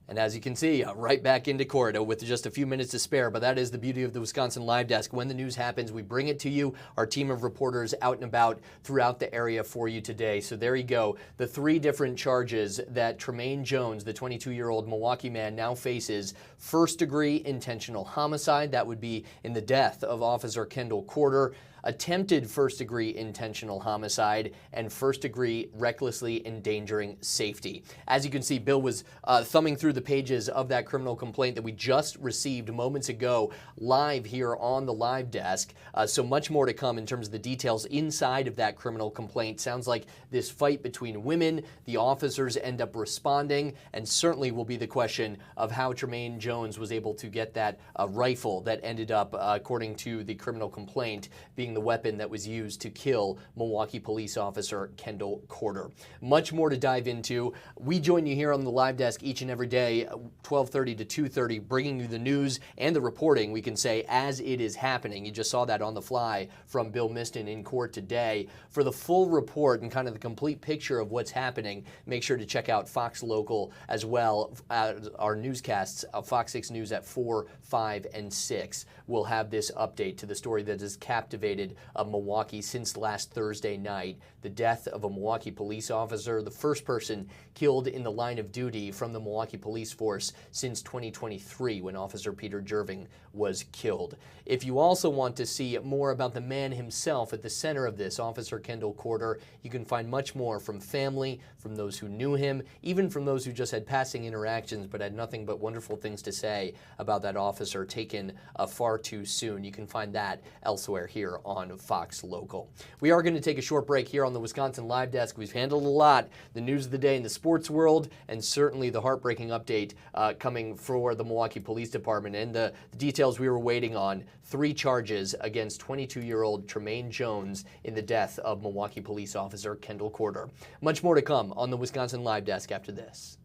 And as you can see, right back into court with just a few minutes to spare. But that is the beauty of the Wisconsin Live Desk. When the news happens, we bring it to you. Our team of reporters out and about throughout the area for you today. So there you go. The three different charges that Tremaine Jones, the 22-year-old Milwaukee man, now faces. First-degree intentional homicide. That would be in the death of Officer Kendall Corder. attempted first-degree intentional homicide, and first-degree recklessly endangering safety. As you can see, Bill was thumbing through the pages of that criminal complaint that we just received moments ago live here on the live desk. So much more to come in terms of the details inside of that criminal complaint. Sounds like this fight between women, the officers end up responding, and certainly will be the question of how Tremaine Jones was able to get that rifle that ended up, according to the criminal complaint, being the weapon that was used to kill Milwaukee police officer Kendall Corder. Much more to dive into. We join you here on the live desk each and every day, 12:30 to 2:30, bringing you the news and the reporting, we can say, as it is happening. You just saw that on the fly from Bill Miston in court today. For the full report and kind of the complete picture of what's happening, make sure to check out Fox Local as well. Our newscasts, Fox 6 News at 4, 5, and 6 will have this update to the story that has captivated Milwaukee since last Thursday night. The death of a Milwaukee police officer, the first person killed in the line of duty from the Milwaukee police force since 2023 when Officer Peter Jerving was killed. If you also want to see more about the man himself at the center of this, Officer Kendall Corder, you can find much more from family, from those who knew him, even from those who just had passing interactions but had nothing but wonderful things to say about that officer taken far too soon. You can find that elsewhere here on Fox Local. We are going to take a short break here on the Wisconsin Live Desk. We've handled a lot, the news of the day in the sports world, and certainly the heartbreaking update coming for the Milwaukee Police Department and the details we were waiting on. 3 charges against 22-year-old Tremaine Jones in the death of Milwaukee police officer Kendall Corder. Much more to come on the Wisconsin Live Desk after this.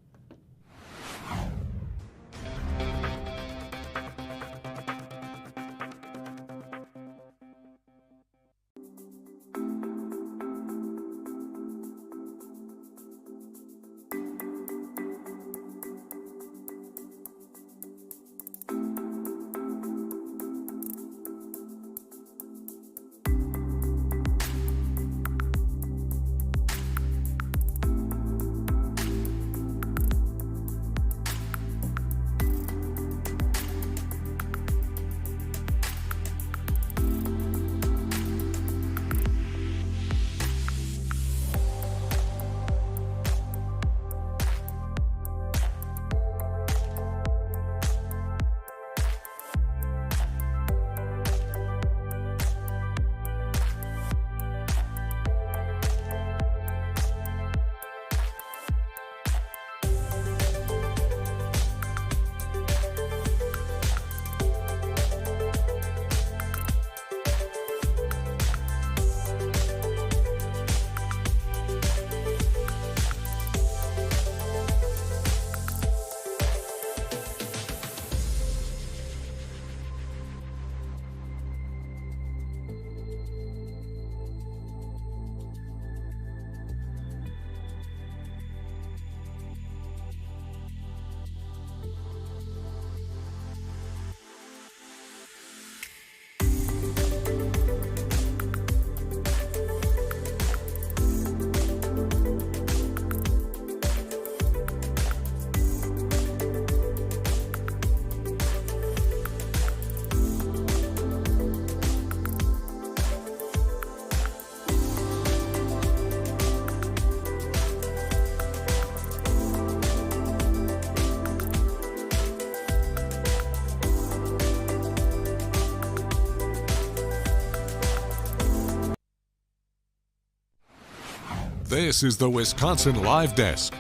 This is the Wisconsin Live Desk.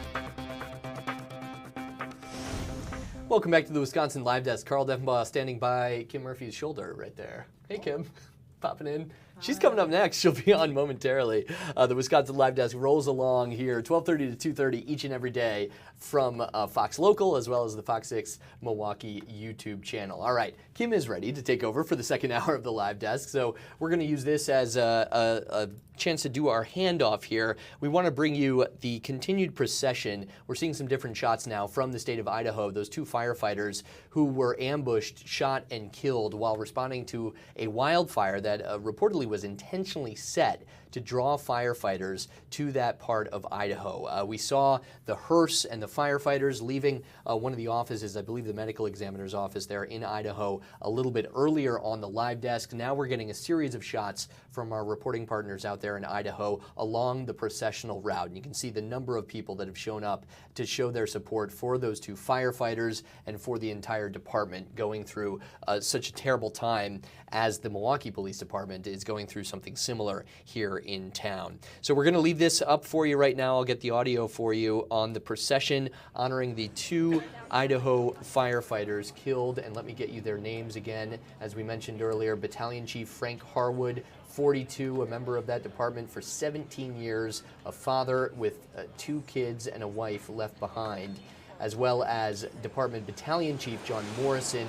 Welcome back to the Wisconsin Live Desk. Carl Deffenbaugh standing by Kim Murphy's shoulder right there. Hey, Kim. Popping in. She's coming up next. She'll be on momentarily. The Wisconsin Live Desk rolls along here 12:30 to 2:30 each and every day from Fox Local as well as the Fox 6 Milwaukee YouTube channel. All right, Kim is ready to take over for the second hour of the Live Desk, so we're going to use this as a chance to do our handoff here. We want to bring you the continued procession. We're seeing some different shots now from the state of Idaho. Those 2 firefighters who were ambushed, shot, and killed while responding to a wildfire that reportedly was intentionally set to draw firefighters to that part of Idaho. We saw the hearse and the firefighters leaving one of the offices, I believe the medical examiner's office there in Idaho, a little bit earlier on the live desk. Now we're getting a series of shots from our reporting partners out there in Idaho along the processional route. And you can see the number of people that have shown up to show their support for those two firefighters and for the entire department going through such a terrible time as the Milwaukee Police Department is going through something similar here in town. So we're going to leave this up for you right now. I'll get the audio for you on the procession honoring the two Idaho firefighters killed. And let me get you their names again. As we mentioned earlier, Battalion Chief Frank Harwood, 42, a member of that department for 17 years, a father with 2 kids and a wife left behind, as well as Department Battalion Chief John Morrison,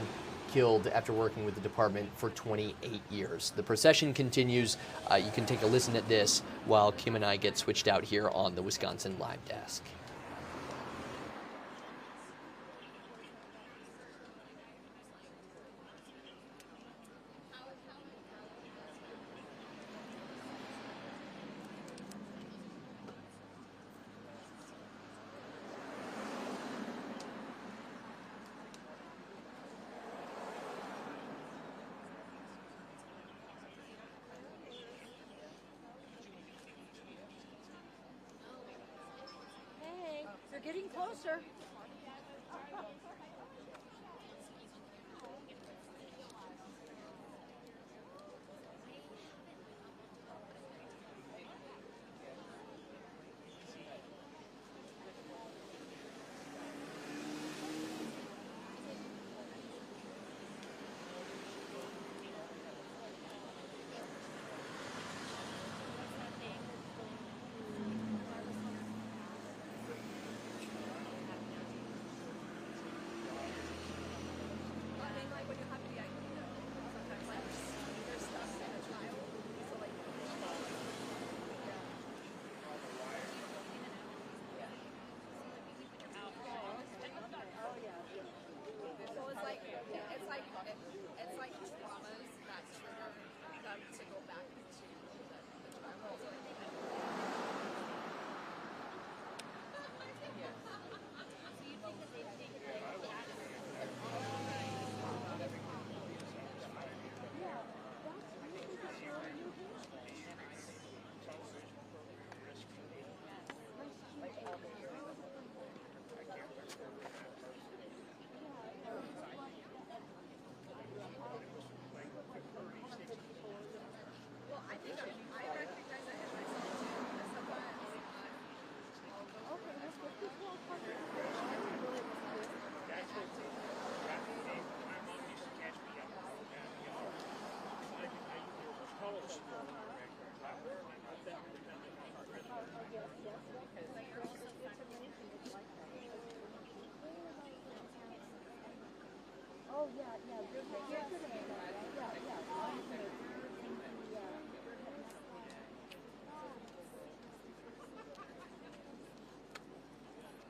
killed after working with the department for 28 years. The procession continues. You can take a listen at this while Kim and I get switched out here on the Wisconsin Live Desk. They're getting closer.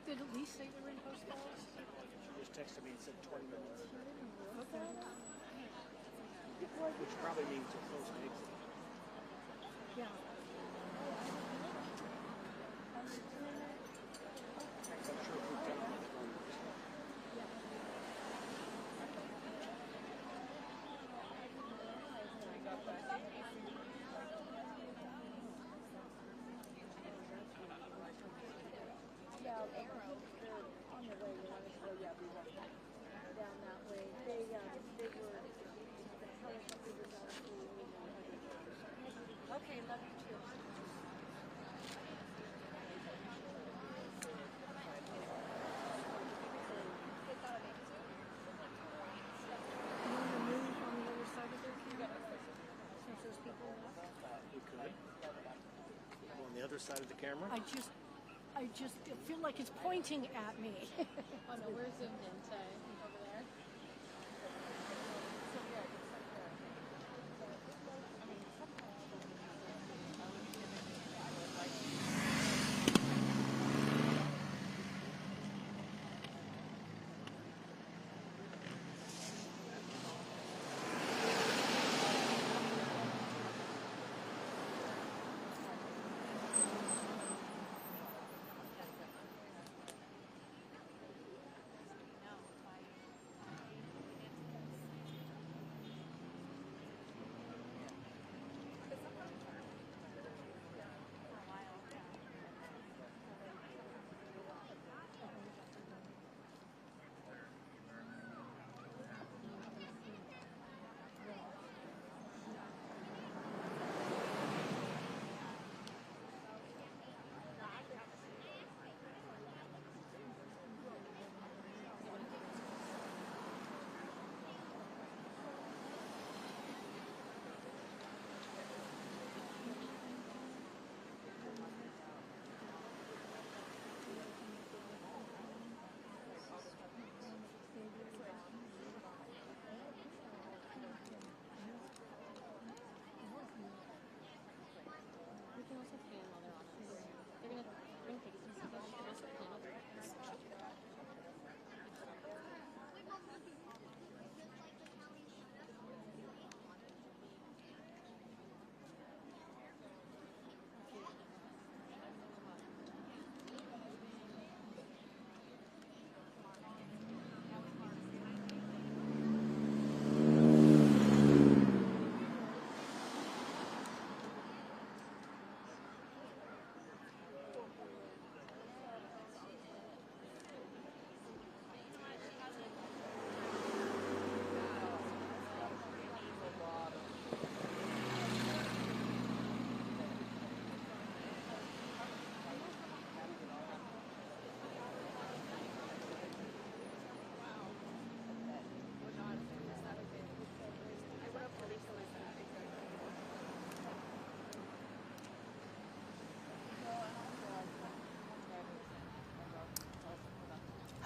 Did Elise say they were in post calls? She just texted me and said 20 minutes. Okay. Which probably means they're close to exit. Yeah. I'm sure if we've done it, it's going to Okay, love you too. You could. On the other side of the camera? I just feel like it's pointing at me. Oh no, we're zoomed in to over there.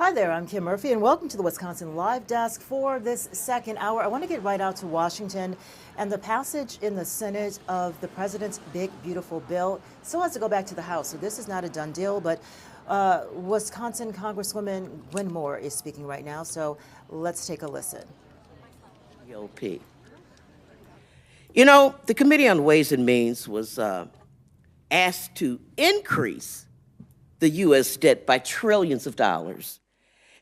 Hi there, I'm Kim Murphy, and welcome to the Wisconsin Live Desk for this second hour. I want to get right out to Washington and the passage in the Senate of the president's big, beautiful bill still has to go back to the House. So this is not a done deal, but Wisconsin Congresswoman Gwen Moore is speaking right now. So let's take a listen. GOP. You know, the Committee on Ways and Means was asked to increase the U.S. debt by trillions of dollars.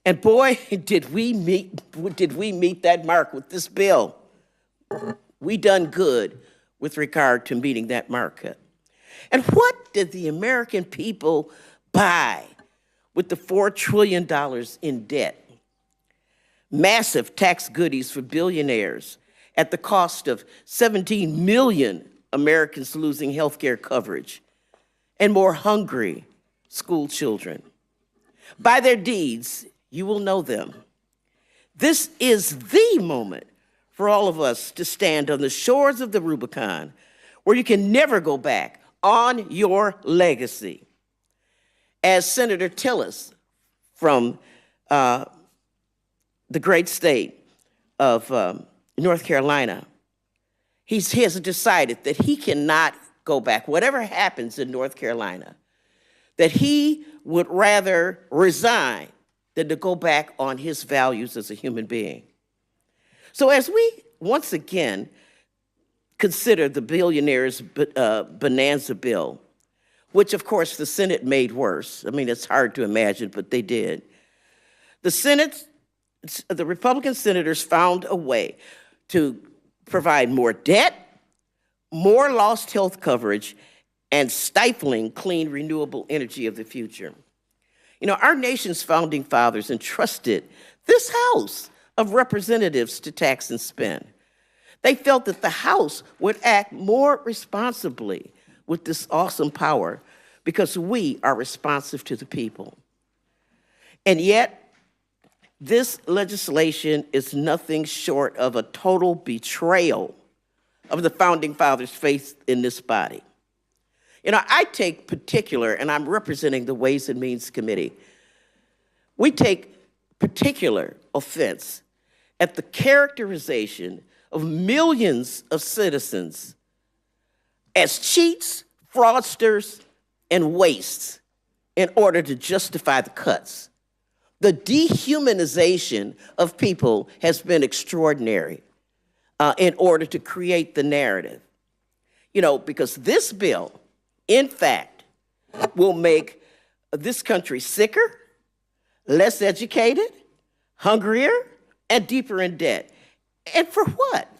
And boy, did we meet that mark with this bill. We done good with regard to meeting that mark. And what did the American people buy with the $4 trillion in debt? Massive tax goodies for billionaires at the cost of 17 million Americans losing health care coverage and more hungry school children. By their deeds, you will know them. This is the moment for all of us to stand on the shores of the Rubicon, where you can never go back on your legacy. As Senator Tillis from the great state of North Carolina, he has decided that he cannot go back, whatever happens in North Carolina, that he would rather resign than to go back on his values as a human being. So as we once again consider the billionaires' bonanza bill, which of course the Senate made worse. I mean, it's hard to imagine, but they did. The Republican senators found a way to provide more debt, more lost health coverage, and stifling clean, renewable energy of the future. You know, our nation's founding fathers entrusted this House of Representatives to tax and spend. They felt that the House would act more responsibly with this awesome power because we are responsive to the people. And yet, this legislation is nothing short of a total betrayal of the founding fathers' faith in this body. You know, I take particular, and I'm representing the Ways and Means Committee, we take particular offense at the characterization of millions of citizens as cheats, fraudsters, and wastes in order to justify the cuts. The dehumanization of people has been extraordinary in order to create the narrative. You know, because this bill, in fact, will make this country sicker, less educated, hungrier, and deeper in debt. And for what?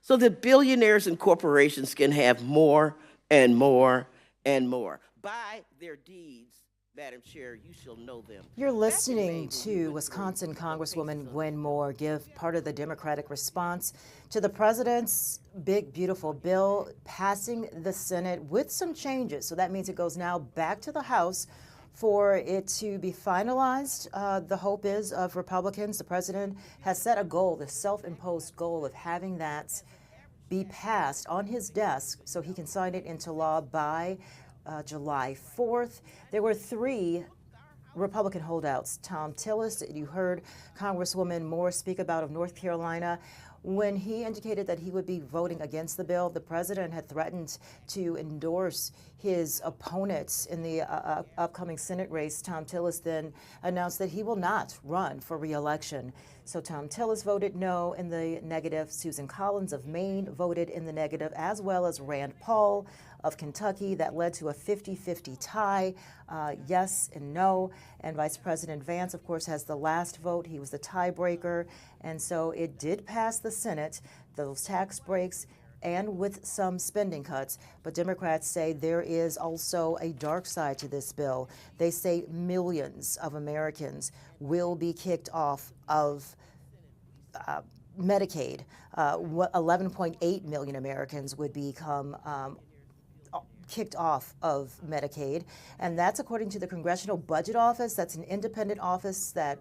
So that billionaires and corporations can have more and more and more. By their deeds, Madam Chair, you shall know them. You're listening to Wisconsin Congresswoman Gwen Moore give part of the Democratic response to the president's big, beautiful bill passing the Senate with some changes. So that means it goes now back to the House for it to be finalized. The hope is of Republicans. The president has set a goal, the self-imposed goal of having that be passed on his desk so he can sign it into law by July 4th. There were 3 Republican holdouts. Tom Tillis, you heard Congresswoman Moore speak about of North Carolina. When he indicated that he would be voting against the bill, the president had threatened to endorse his opponents in the upcoming Senate race. Tom Tillis then announced that he will not run for re-election. So Tom Tillis voted no in the negative. Susan Collins of Maine voted in the negative, as well as Rand Paul of Kentucky. That led to a 50-50 tie, yes and no. And Vice President Vance, of course, has the last vote. He was the tiebreaker. And so it did pass the Senate, those tax breaks, and with some spending cuts. But Democrats say there is also a dark side to this bill. They say millions of Americans will be kicked off of Medicaid. 11.8 million Americans would become kicked off of Medicaid. And that's according to the Congressional Budget Office. That's an independent office that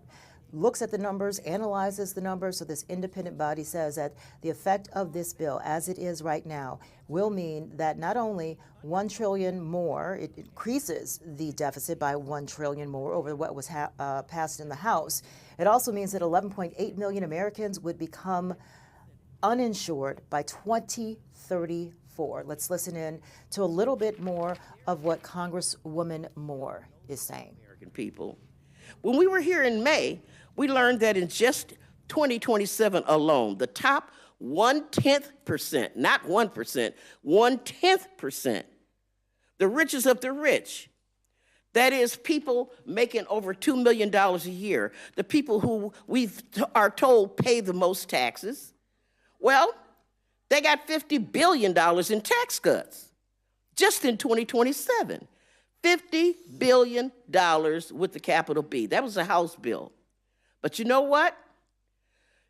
looks at the numbers, analyzes the numbers. So this independent body says that the effect of this bill, as it is right now, will mean that not only $1 trillion more, it increases the deficit by $1 trillion more over what was passed in the House. It also means that 11.8 million Americans would become uninsured by 2034. Let's listen in to a little bit more of what Congresswoman Moore is saying. American people. When we were here in May, we learned that in just 2027 alone, the top 0.1%, not 1%, 0.1%, the richest of the rich, that is people making over $2 million a year, the people who we are told pay the most taxes, well, they got $50 billion in tax cuts just in 2027. $50 billion with the capital B. That was a House bill. But you know what?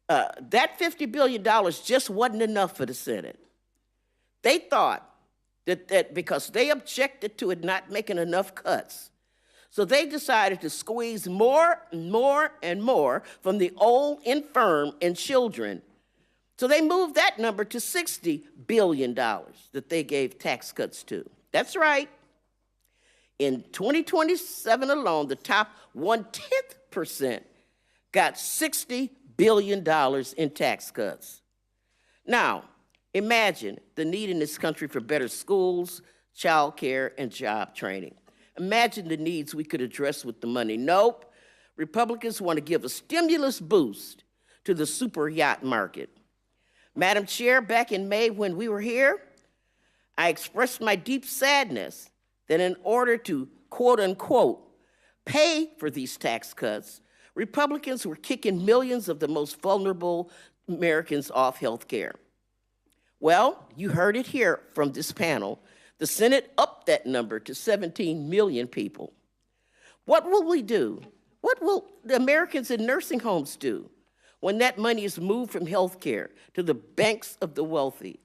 That $50 billion just wasn't enough for the Senate. They thought that because they objected to it not making enough cuts, so they decided to squeeze more and more and more from the old, infirm, and children. So they moved that number to $60 billion that they gave tax cuts to. That's right. In 2027 alone, the top 0.1% got $60 billion in tax cuts. Now, imagine the need in this country for better schools, child care, and job training. Imagine the needs we could address with the money. Nope. Republicans want to give a stimulus boost to the super yacht market. Madam Chair, back in May when we were here, I expressed my deep sadness that in order to, quote unquote, pay for these tax cuts, Republicans were kicking millions of the most vulnerable Americans off health care. Well, you heard it here from this panel. The Senate upped that number to 17 million people. What will we do? What will the Americans in nursing homes do when that money is moved from health care to the banks of the wealthy?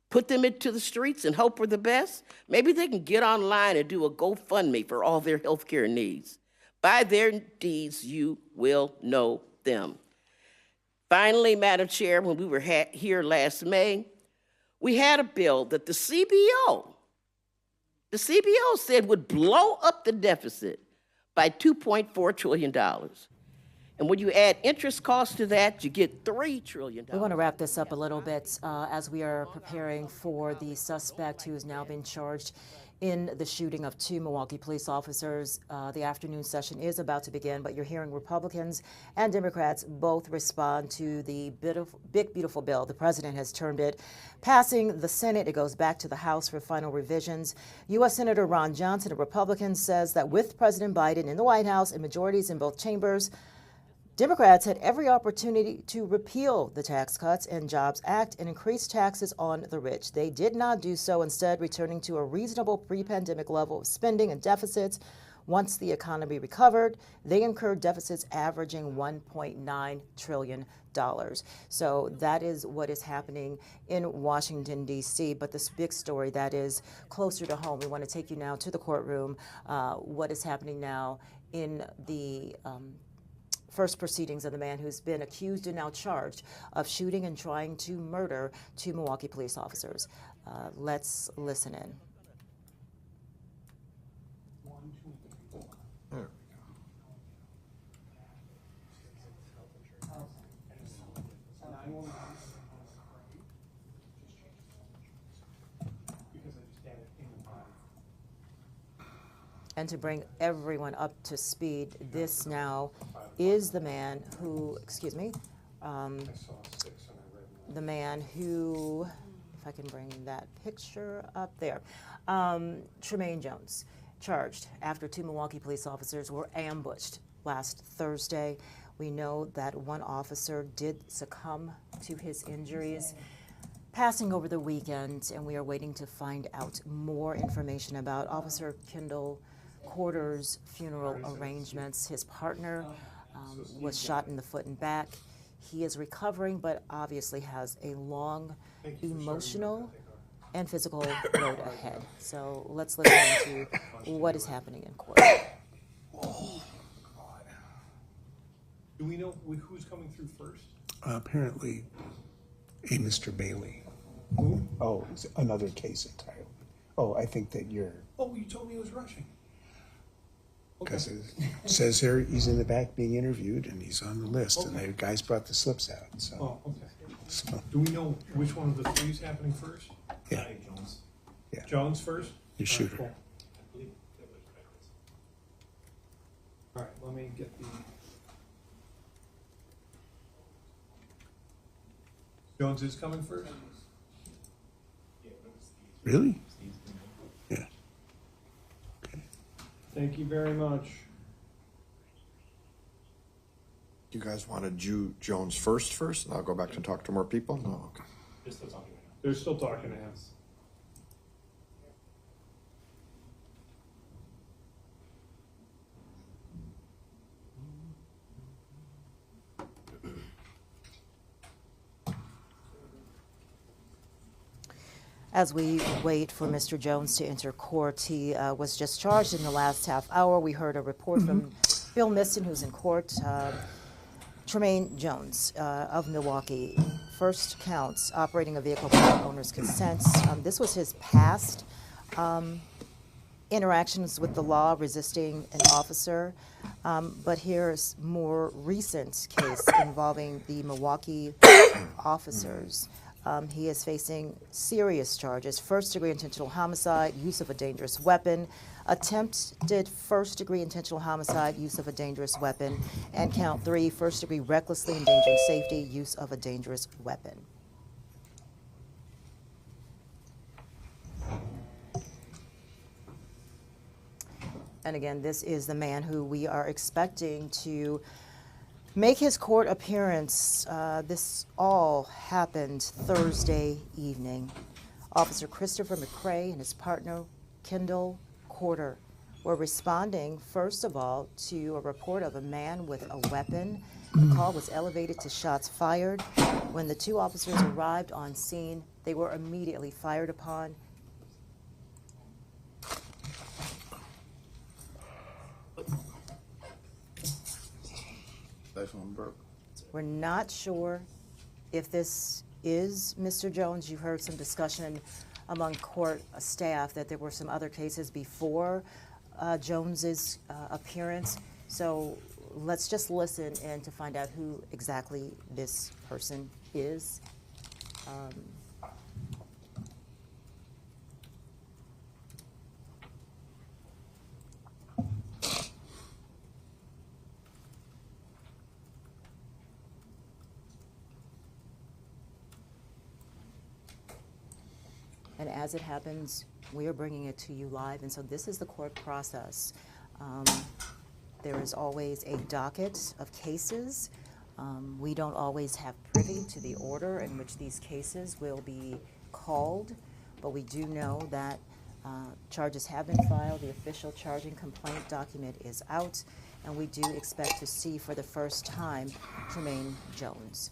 Put them into the streets and hope for the best? Maybe they can get online and do a GoFundMe for all their health care needs. By their deeds, you will know them. Finally, Madam Chair, when we were here last May, we had a bill that the CBO said would blow up the deficit by $2.4 trillion. And when you add interest costs to that, you get $3 trillion. We want to wrap this up a little bit as we are preparing for the suspect who has now been charged in the shooting of 2 Milwaukee police officers. The afternoon session is about to begin, but you're hearing Republicans and Democrats both respond to the big, beautiful bill. The president has termed it. Passing the Senate, it goes back to the House for final revisions. U.S. Senator Ron Johnson, a Republican, says that with President Biden in the White House and majorities in both chambers, Democrats had every opportunity to repeal the Tax Cuts and Jobs Act and increase taxes on the rich. They did not do so, instead returning to a reasonable pre-pandemic level of spending and deficits. Once the economy recovered, they incurred deficits averaging $1.9 trillion. So that is what is happening in Washington, D.C. But this big story that is closer to home, we want to take you now to the courtroom. What is happening now in the first proceedings of the man who's been accused and now charged of shooting and trying to murder 2 Milwaukee police officers. Let's listen in. And to bring everyone up to speed, this now is the man who, the man who, if I can bring that picture up there, Tremaine Jones, charged after 2 Milwaukee police officers were ambushed last Thursday. We know that one officer did succumb to his injuries, passing over the weekend, and we are waiting to find out more information about Officer Kendall Quarter's funeral arrangements. His partner was shot in the foot and back. He is recovering, but obviously has a long emotional and physical road ahead. So let's listen to what is happening in court. Do we know who's coming through first? Apparently, a Mr. Bailey. Who? Oh, it's another case entirely. Oh, I think that you're... Oh, you told me he was rushing. Because it says here he's in the back being interviewed and he's on the list, and the guys brought the slips out. So. Oh, okay. So. Do we know which one of the three is happening first? Yeah. Jones. Yeah. Jones first? Your shooter. Cool. All right, let me get the... Jones is coming first? Really? Yeah. Okay. Thank you very much. You guys wanted Jones first, and I'll go back and talk to more people? No, okay. They're still talking to him. They're still talking to him. As we wait for Mr. Jones to enter court, he was just charged in the last half hour. We heard a report from Bill Miston, who's in court. Tremaine Jones of Milwaukee, first counts, operating a vehicle without owner's consent. This was his past interactions with the law, resisting an officer. But here's more recent case involving the Milwaukee officers. He is facing serious charges: first-degree intentional homicide, use of a dangerous weapon, attempted first-degree intentional homicide, use of a dangerous weapon, and count 3, first-degree recklessly endangering safety, use of a dangerous weapon. And again, this is the man who we are expecting to make his court appearance. This all happened Thursday evening. Officer Christopher McCrae and his partner, Kendall Corder, were responding, first of all, to a report of a man with a weapon. The call was elevated to shots fired. When the two officers arrived on scene, they were immediately fired upon. We're not sure if this is Mr. Jones. You heard some discussion among court staff that there were some other cases before Jones's appearance. So let's just listen in to find out who exactly this person is. And as it happens, we are bringing it to you live. And so this is the court process. There is always a docket of cases. We don't always have privy to the order in which these cases will be called, but we do know that charges have been filed. The official charging complaint document is out, and we do expect to see for the first time Tremaine Jones.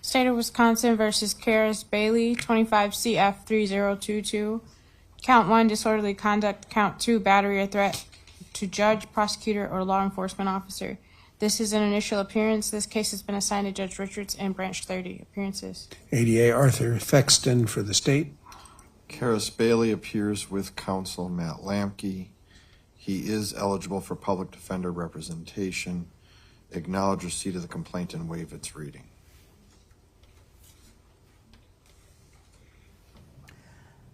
State of Wisconsin versus Karis Bailey, 25 CF 3022. Count 1, disorderly conduct. Count 2, battery or threat to judge, prosecutor, or law enforcement officer. This is an initial appearance. This case has been assigned to Judge Richards in Branch 30. Appearances. ADA Arthur Fexton for the state. Karis Bailey appears with counsel Matt Lamke. He is eligible for public defender representation. Acknowledge receipt of the complaint and waive its reading.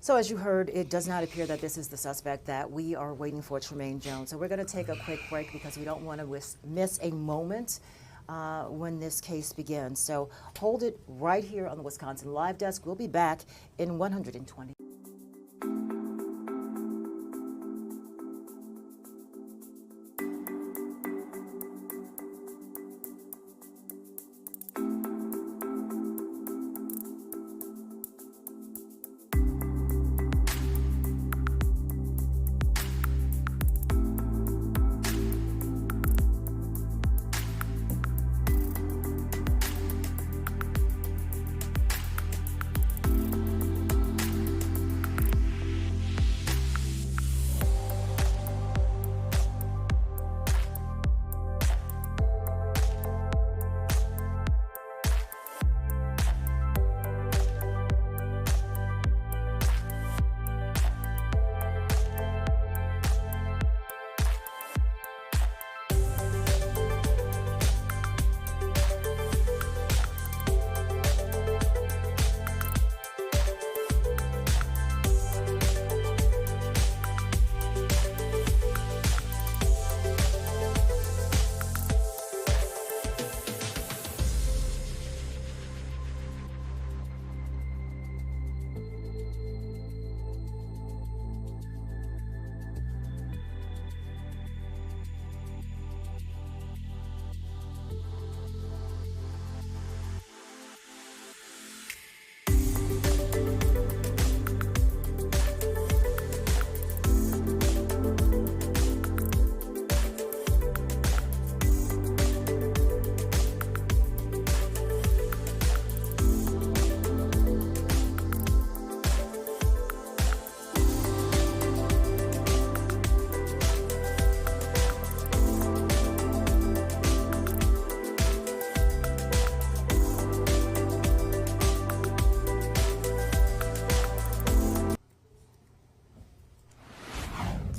So as you heard, it does not appear that this is the suspect that we are waiting for, Tremaine Jones. So we're going to take a quick break because we don't want to miss a moment when this case begins. So hold it right here on the Wisconsin Live Desk. We'll be back in 120.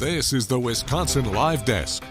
This is the Wisconsin Live Desk.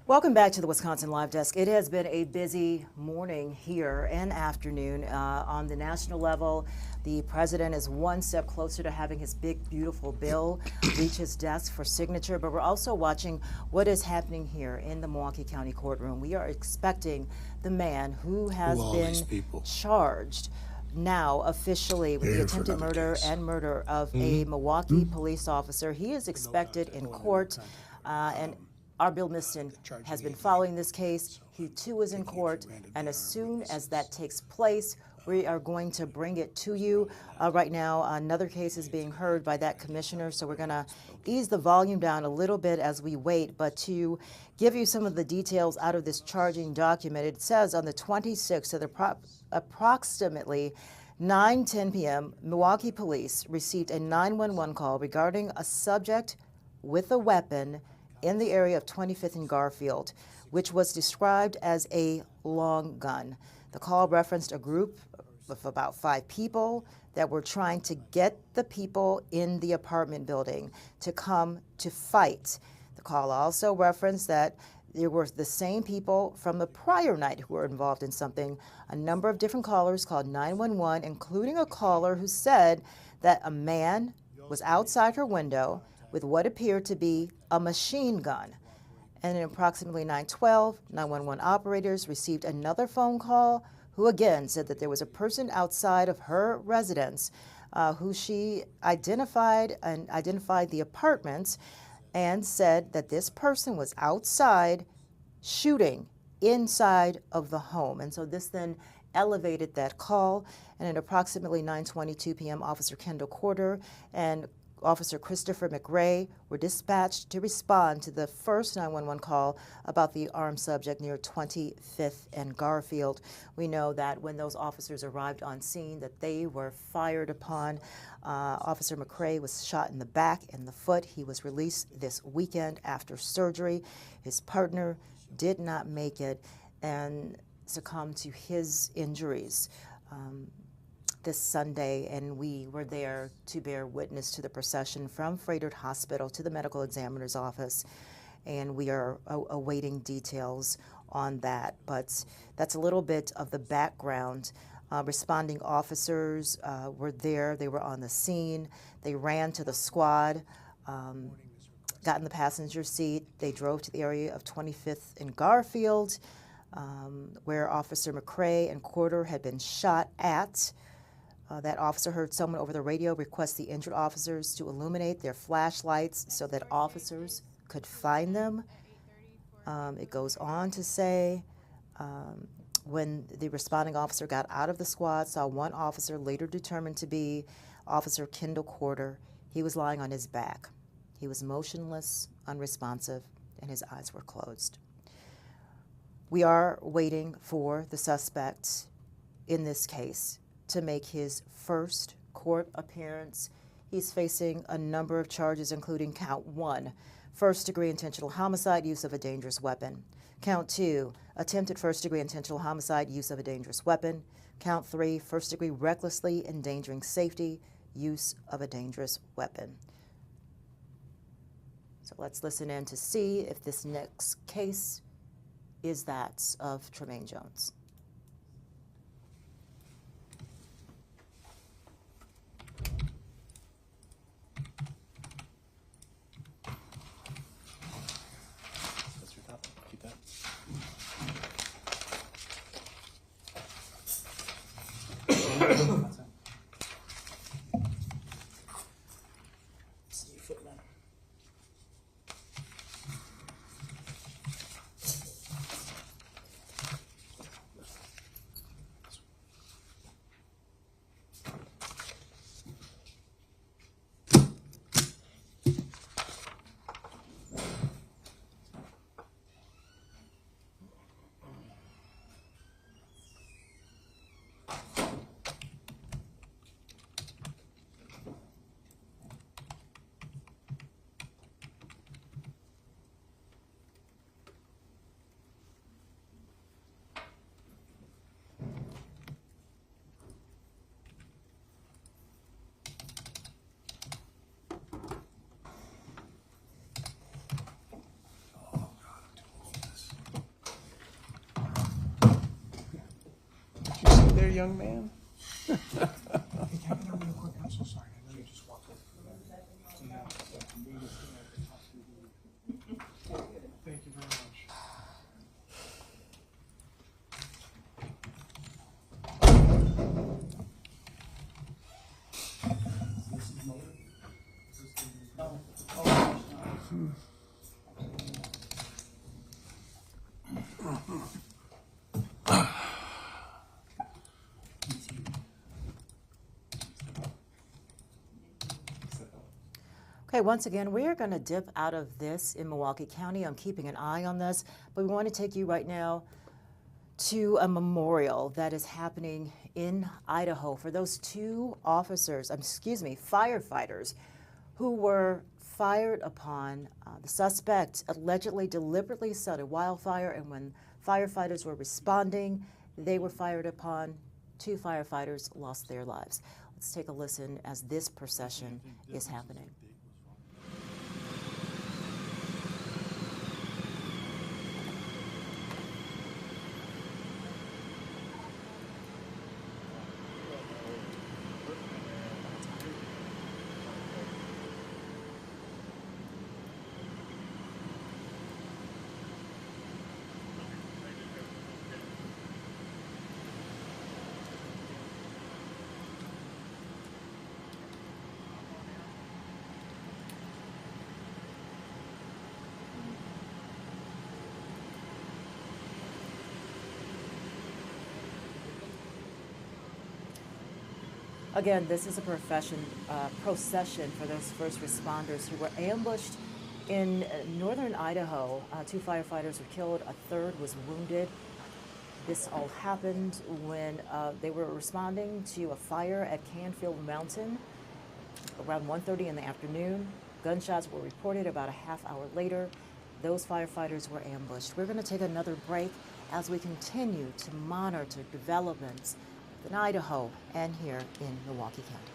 Welcome back to the Wisconsin Live Desk. It has been a busy morning here and afternoon. On the national level, the president is one step closer to having his big, beautiful bill reach his desk for signature, but we're also watching what is happening here in the Milwaukee County courtroom. We are expecting the man who has been charged now officially with the attempted murder and murder of a Milwaukee police officer. He is expected in court, and our Bill Miston has been following this case. He too is in court, and as soon as that takes place, we are going to bring it to you. Right now, another case is being heard by that commissioner, so we're going to ease the volume down a little bit as we wait. But to give you some of the details out of this charging document, it says on the 26th, at approximately 9:10 p.m., Milwaukee police received a 911 call regarding a subject with a weapon in the area of 25th and Garfield, which was described as a long gun. The call referenced a group of about 5 people that were trying to get the people in the apartment building to come to fight. The call also referenced that there were the same people from the prior night who were involved in something. A number of different callers called 911, including a caller who said that a man was outside her window with what appeared to be a machine gun. And at approximately 9:12, 911 operators received another phone call who again said that there was a person outside of her residence who she identified the apartments and said that this person was outside shooting inside of the home. And so this then elevated that call. And at approximately 9:22 p.m., Officer Kendall Corder and Officer Christopher McRae were dispatched to respond to the first 911 call about the armed subject near 25th and Garfield. We know that when those officers arrived on scene that they were fired upon. Officer McRae was shot in the back and the foot. He was released this weekend after surgery. His partner did not make it and succumbed to his injuries this Sunday, and we were there to bear witness to the procession from Frederick Hospital to the medical examiner's office, and we are awaiting details on that. But that's a little bit of the background. Responding officers were there. They were on the scene. They ran to the squad, got in the passenger seat. They drove to the area of 25th and Garfield, where Officer McRae and Corder had been shot at. That officer heard someone over the radio request the injured officers to illuminate their flashlights so that officers could find them. It goes on to say, when the responding officer got out of the squad, saw one officer later determined to be Officer Kendall Corder. He was lying on his back. He was motionless, unresponsive, and his eyes were closed. We are waiting for the suspect in this case to make his first court appearance. He's facing a number of charges, including count 1, first-degree intentional homicide, use of a dangerous weapon. Count 2, attempted first-degree intentional homicide, use of a dangerous weapon. Count 3, first-degree recklessly endangering safety, use of a dangerous weapon. So let's listen in to see if this next case is that of Tremaine Jones. there, young man? Hey, can I get on real quick? I'm so sorry. I know you just walked over. Thank you very much. Okay, once again, we are going to dip out of this in Milwaukee County. I'm keeping an eye on this, but we want to take you right now to a memorial that is happening in Idaho for those two firefighters who were fired upon. The suspect allegedly deliberately set a wildfire, and when firefighters were responding, they were fired upon. Two firefighters lost their lives. Let's take a listen as this procession is happening. Again, this is a procession for those first responders who were ambushed in northern Idaho. Two firefighters were killed, a third was wounded. This all happened when they were responding to a fire at Canfield Mountain around 1:30 in the afternoon. Gunshots were reported about a half hour later. Those firefighters were ambushed. We're going to take another break as we continue to monitor developments in Idaho and here in Milwaukee County.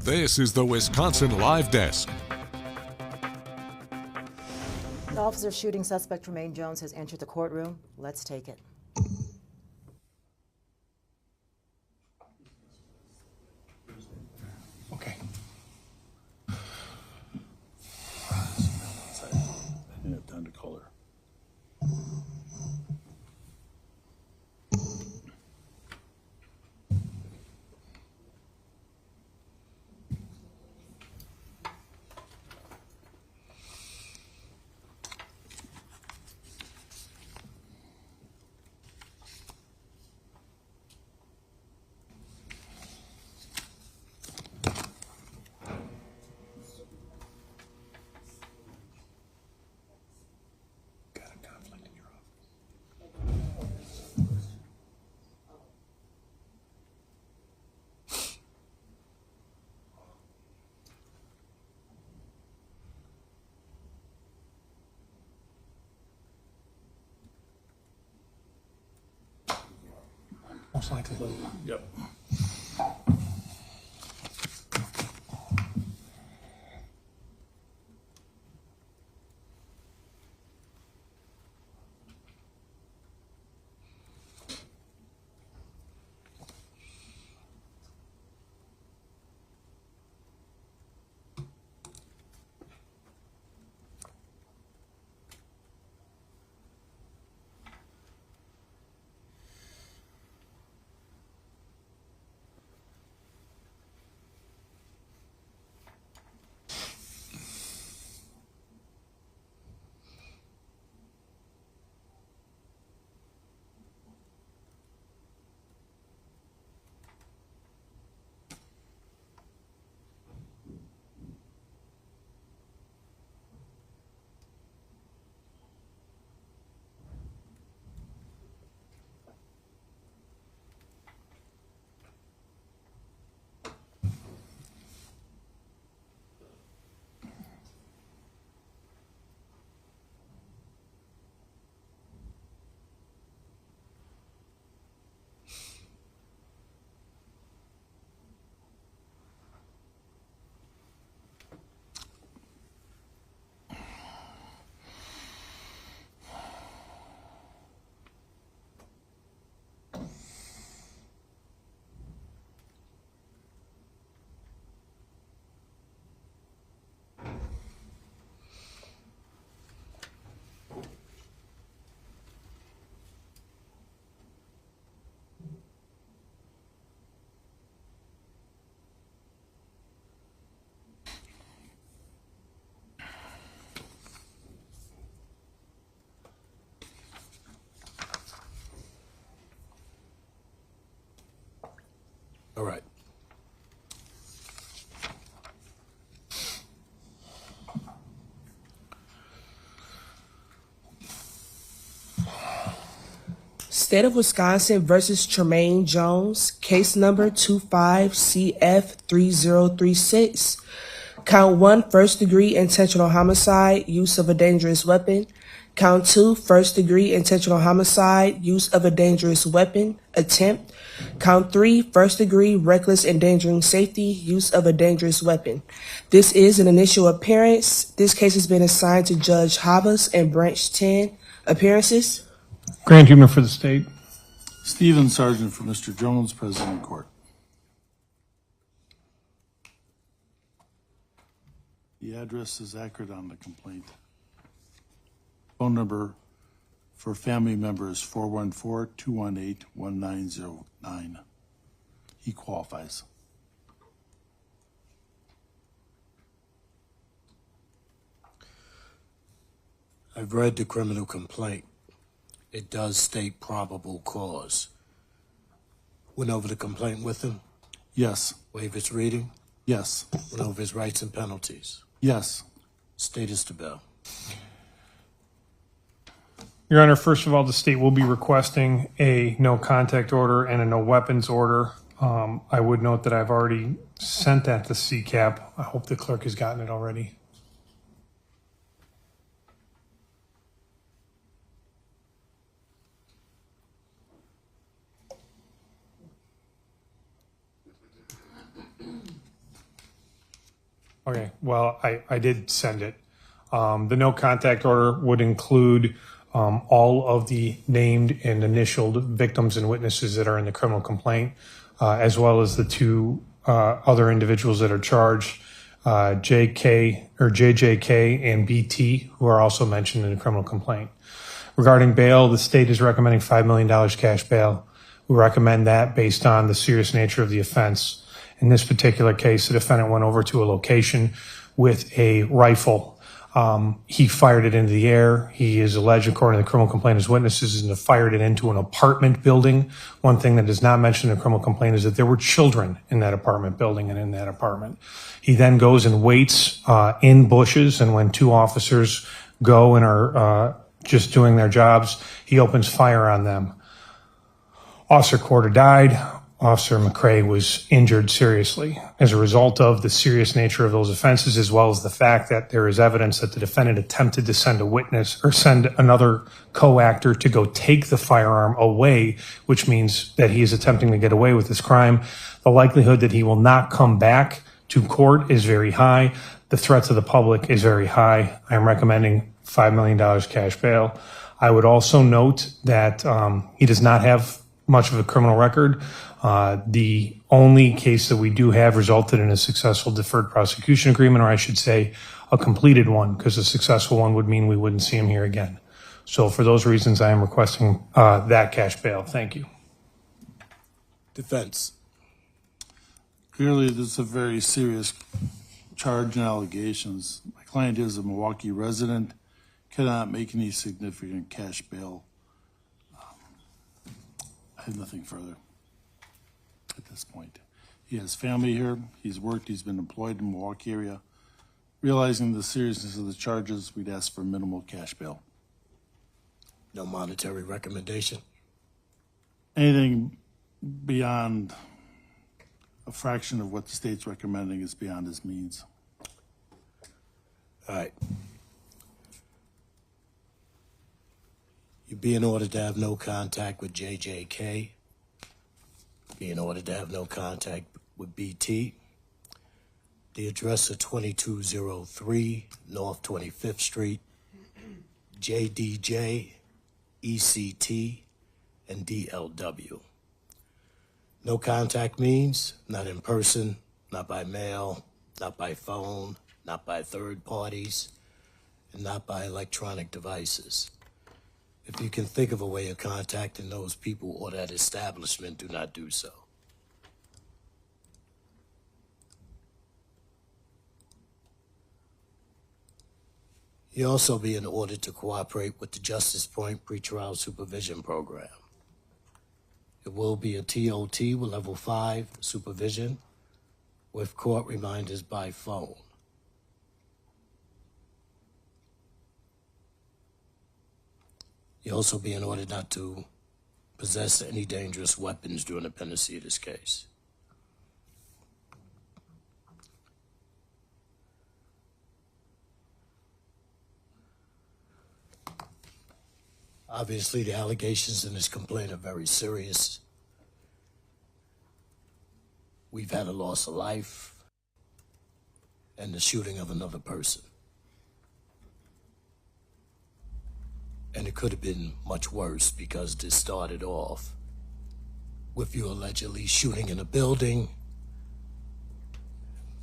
This is the Wisconsin Live Desk. The officer shooting suspect Tremaine Jones has entered the courtroom. Let's take it. Okay. I didn't have time to call her. Most likely. Yep. All right. State of Wisconsin versus Tremaine Jones, case number 25CF3036. Count 1, first-degree intentional homicide, use of a dangerous weapon. Count 2, first-degree intentional homicide, use of a dangerous weapon, attempt. Count 3, first-degree reckless endangering safety, use of a dangerous weapon. This is an initial appearance. This case has been assigned to Judge Havas and Branch 10. Appearances? Grant Huebner for the state. Stephen Sargent for Mr. Jones, President of Court. The address is accurate on the complaint. Phone number for family members 414-218-1909. He qualifies. I've read the criminal complaint. It does state probable cause. Went over the complaint with him? Yes. Waive its reading? Yes. Went over his rights and penalties? Yes. Status to bill. Your Honor, first of all, the state will be requesting a no contact order and a no weapons order. I would note that I've already sent that to CCAP. I hope the clerk has gotten it already. Okay, well, I did send it. The no contact order would include all of the named and initialed victims and witnesses that are in the criminal complaint, as well as the two other individuals that are charged, JJK and BT, who are also mentioned in the criminal complaint. Regarding bail, the state is recommending $5 million cash bail. We recommend that based on the serious nature of the offense. In this particular case, the defendant went over to a location with a rifle. He fired it into the air. He is alleged, according to the criminal complaint, as witnesses, to have fired it into an apartment building. One thing that is not mentioned in the criminal complaint is that there were children in that apartment building and in that apartment. He then goes and waits in bushes, and when two officers go and are just doing their jobs, he opens fire on them. Officer Corder died. Officer McCrae was injured seriously as a result of the serious nature of those offenses, as well as the fact that there is evidence that the defendant attempted to send a witness or send another co-actor to go take the firearm away, which means that he is attempting to get away with this crime. The likelihood that he will not come back to court is very high. The threat to the public is very high. I'm recommending $5 million cash bail. I would also note that he does not have much of a criminal record. The only case that we do have resulted in a successful deferred prosecution agreement, or I should say a completed one, because a successful one would mean we wouldn't see him here again. So for those reasons, I am requesting that cash bail. Thank you. Defense. Clearly, this is a very serious charge and allegations. My client is a Milwaukee resident, cannot make any significant cash bail. I have nothing further at this point. He has family here. He's worked. He's been employed in the Milwaukee area. Realizing the seriousness of the charges, we'd ask for minimal cash bail. No monetary recommendation. Anything beyond a fraction of what the state's recommending is beyond his means. All right. You being ordered to have no contact with JJK, being ordered to have no contact with BT, the address of 2203 North 25th Street, JDJ, ECT, and DLW. No contact means not in person, not by mail, not by phone, not by third parties, and not by electronic devices. If you can think of a way of contacting those people or that establishment, do not do so. You're also being ordered to cooperate with the Justice Point Pretrial Supervision Program. It will be a TOT with level 5 supervision with court reminders by phone. You're also being ordered not to possess any dangerous weapons during the pendency of this case. Obviously, the allegations in this complaint are very serious. We've had a loss of life and the shooting of another person. And it could have been much worse because this started off with you allegedly shooting in a building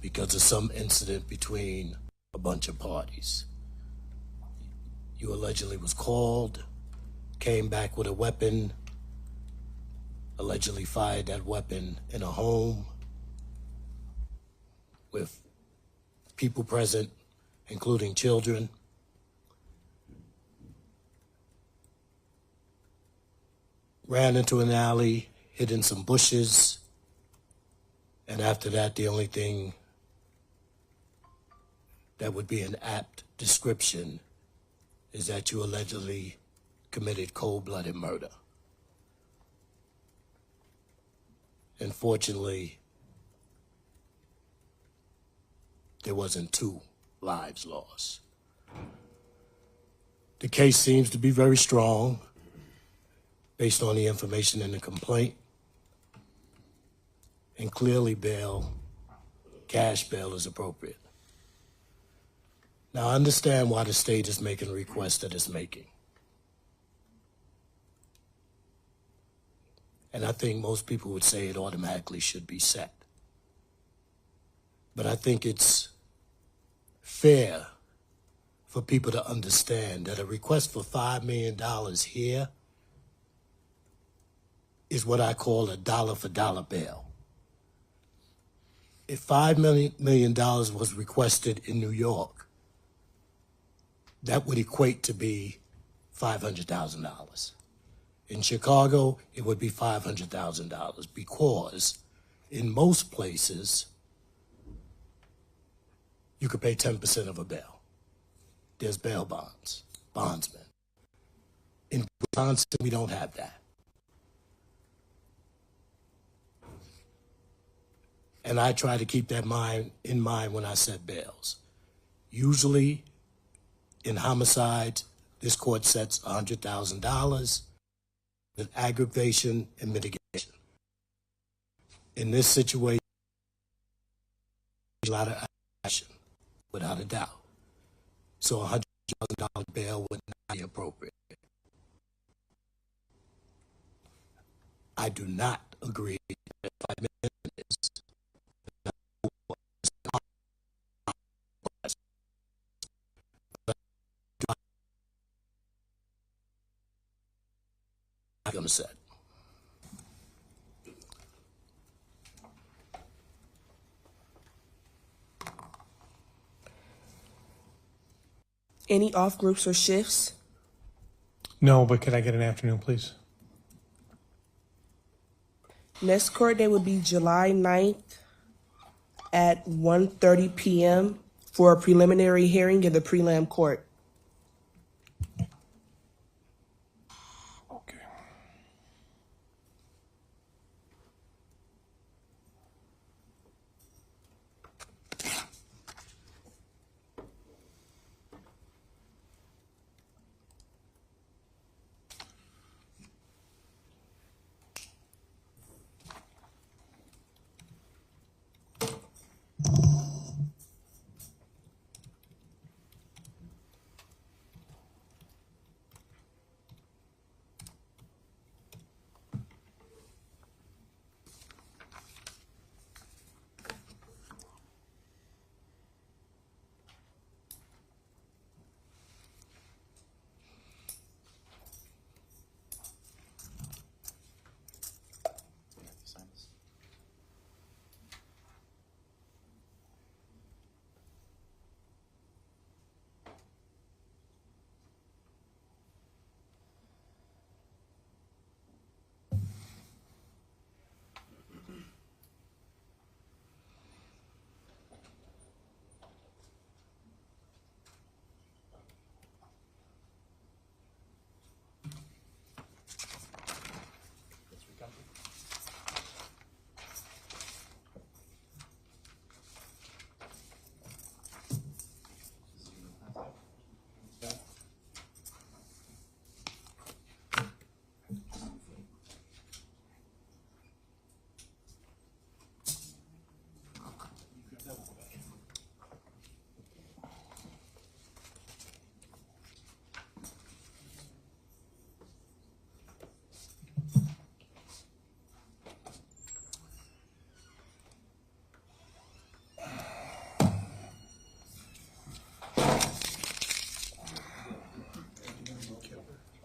because of some incident between a bunch of parties. You allegedly was called, came back with a weapon, allegedly fired that weapon in a home with people present, including children. Ran into an alley, hid in some bushes, and after that, the only thing that would be an apt description is that you allegedly committed cold-blooded murder. Unfortunately, there wasn't 2 lives lost. The case seems to be very strong based on the information in the complaint, and clearly bail, cash bail is appropriate. Now, I understand why the state is making the request that it's making. And I think most people would say it automatically should be set. But I think it's fair for people to understand that a request for $5 million here is what I call a dollar-for-dollar bail. If $5 million was requested in New York, that would equate to be $500,000. In Chicago, it would be $500,000 because in most places, you could pay 10% of a bail. There's bail bonds, bondsmen. In Wisconsin, we don't have that. And I try to keep that in mind when I set bails. Usually in homicides, this court sets $100,000 with aggravation and mitigation. In this situation, a lot of action, without a doubt. So a $100,000 bail would not be appropriate. I do not agree that 5 minutes I'm set. Any off groups or shifts? No, but could I get an afternoon, please? Next court date would be July 9th at 1:30 p.m. for a preliminary hearing in the prelim court.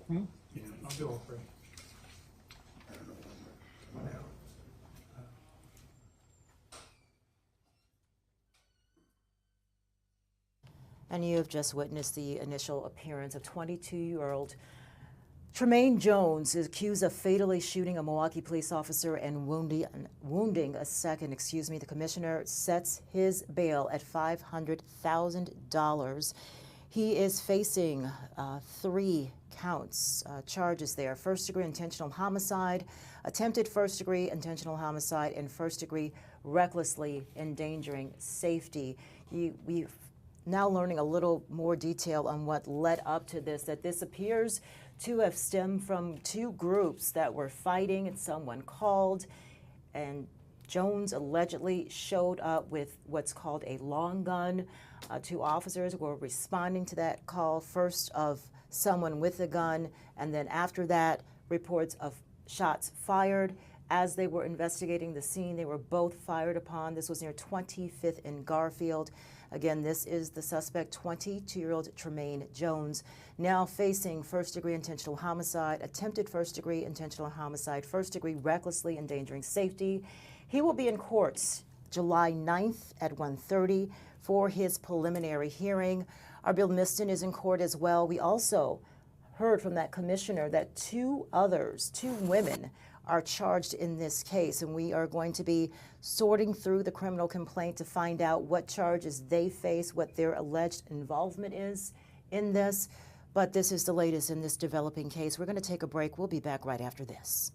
I'll do all three. And you have just witnessed the initial appearance of 22-year-old Tremaine Jones is accused of fatally shooting a Milwaukee police officer and wounding a second. The commissioner sets his bail at $500,000. He is facing 3 counts, charges there: first-degree intentional homicide, attempted first-degree intentional homicide, and first-degree recklessly endangering safety. We've now learning a little more detail on what led up to this, that this appears to have stemmed from 2 groups that were fighting, and someone called, and Jones allegedly showed up with what's called a long gun. 2 officers were responding to that call, first of someone with a gun, and then after that, reports of shots fired. As they were investigating the scene, they were both fired upon. This was near 25th and Garfield. Again, this is the suspect, 22-year-old Tremaine Jones, now facing first-degree intentional homicide, attempted first-degree intentional homicide, first-degree recklessly endangering safety. He will be in court July 9th at 1:30 for his preliminary hearing. Our Bill Miston is in court as well. We also heard from that commissioner that 2 women, are charged in this case, and we are going to be sorting through the criminal complaint to find out what charges they face, what their alleged involvement is in this. But this is the latest in this developing case. We're going to take a break. We'll be back right after this.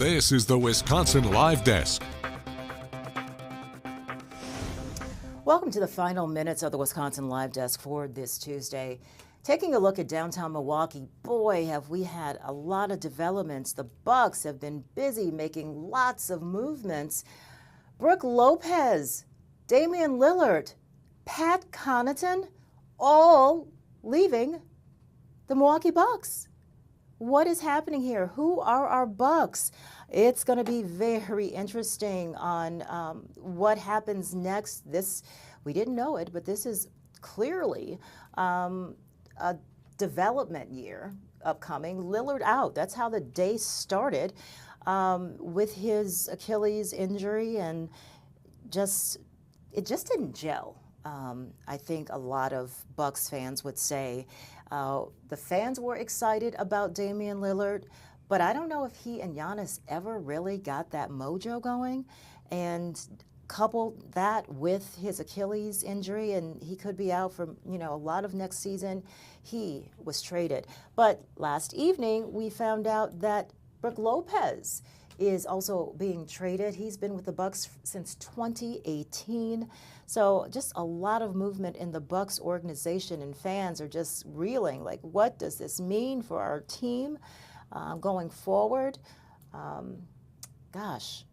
This is the Wisconsin Live Desk. Welcome to the final minutes of the Wisconsin Live Desk for this Tuesday. Taking a look at downtown Milwaukee, boy, have we had a lot of developments. The Bucks have been busy making lots of movements. Brooke Lopez, Damian Lillard, Pat Connaughton, all leaving the Milwaukee Bucks. What is happening here? Who are our Bucks? It's going to be very interesting on what happens next. We didn't know it, but this is clearly a development year upcoming. Lillard out. That's how the day started with his Achilles injury, and it just didn't gel. I think a lot of Bucks fans would say the fans were excited about Damian Lillard, but I don't know if he and Giannis ever really got that mojo going. And couple that with his Achilles injury, and he could be out for a lot of next season. He was traded. But last evening, we found out that Brooke Lopez is also being traded. He's been with the Bucks since 2018. So just a lot of movement in the Bucks organization, and fans are just reeling. Like, what does this mean for our team going forward? Gosh,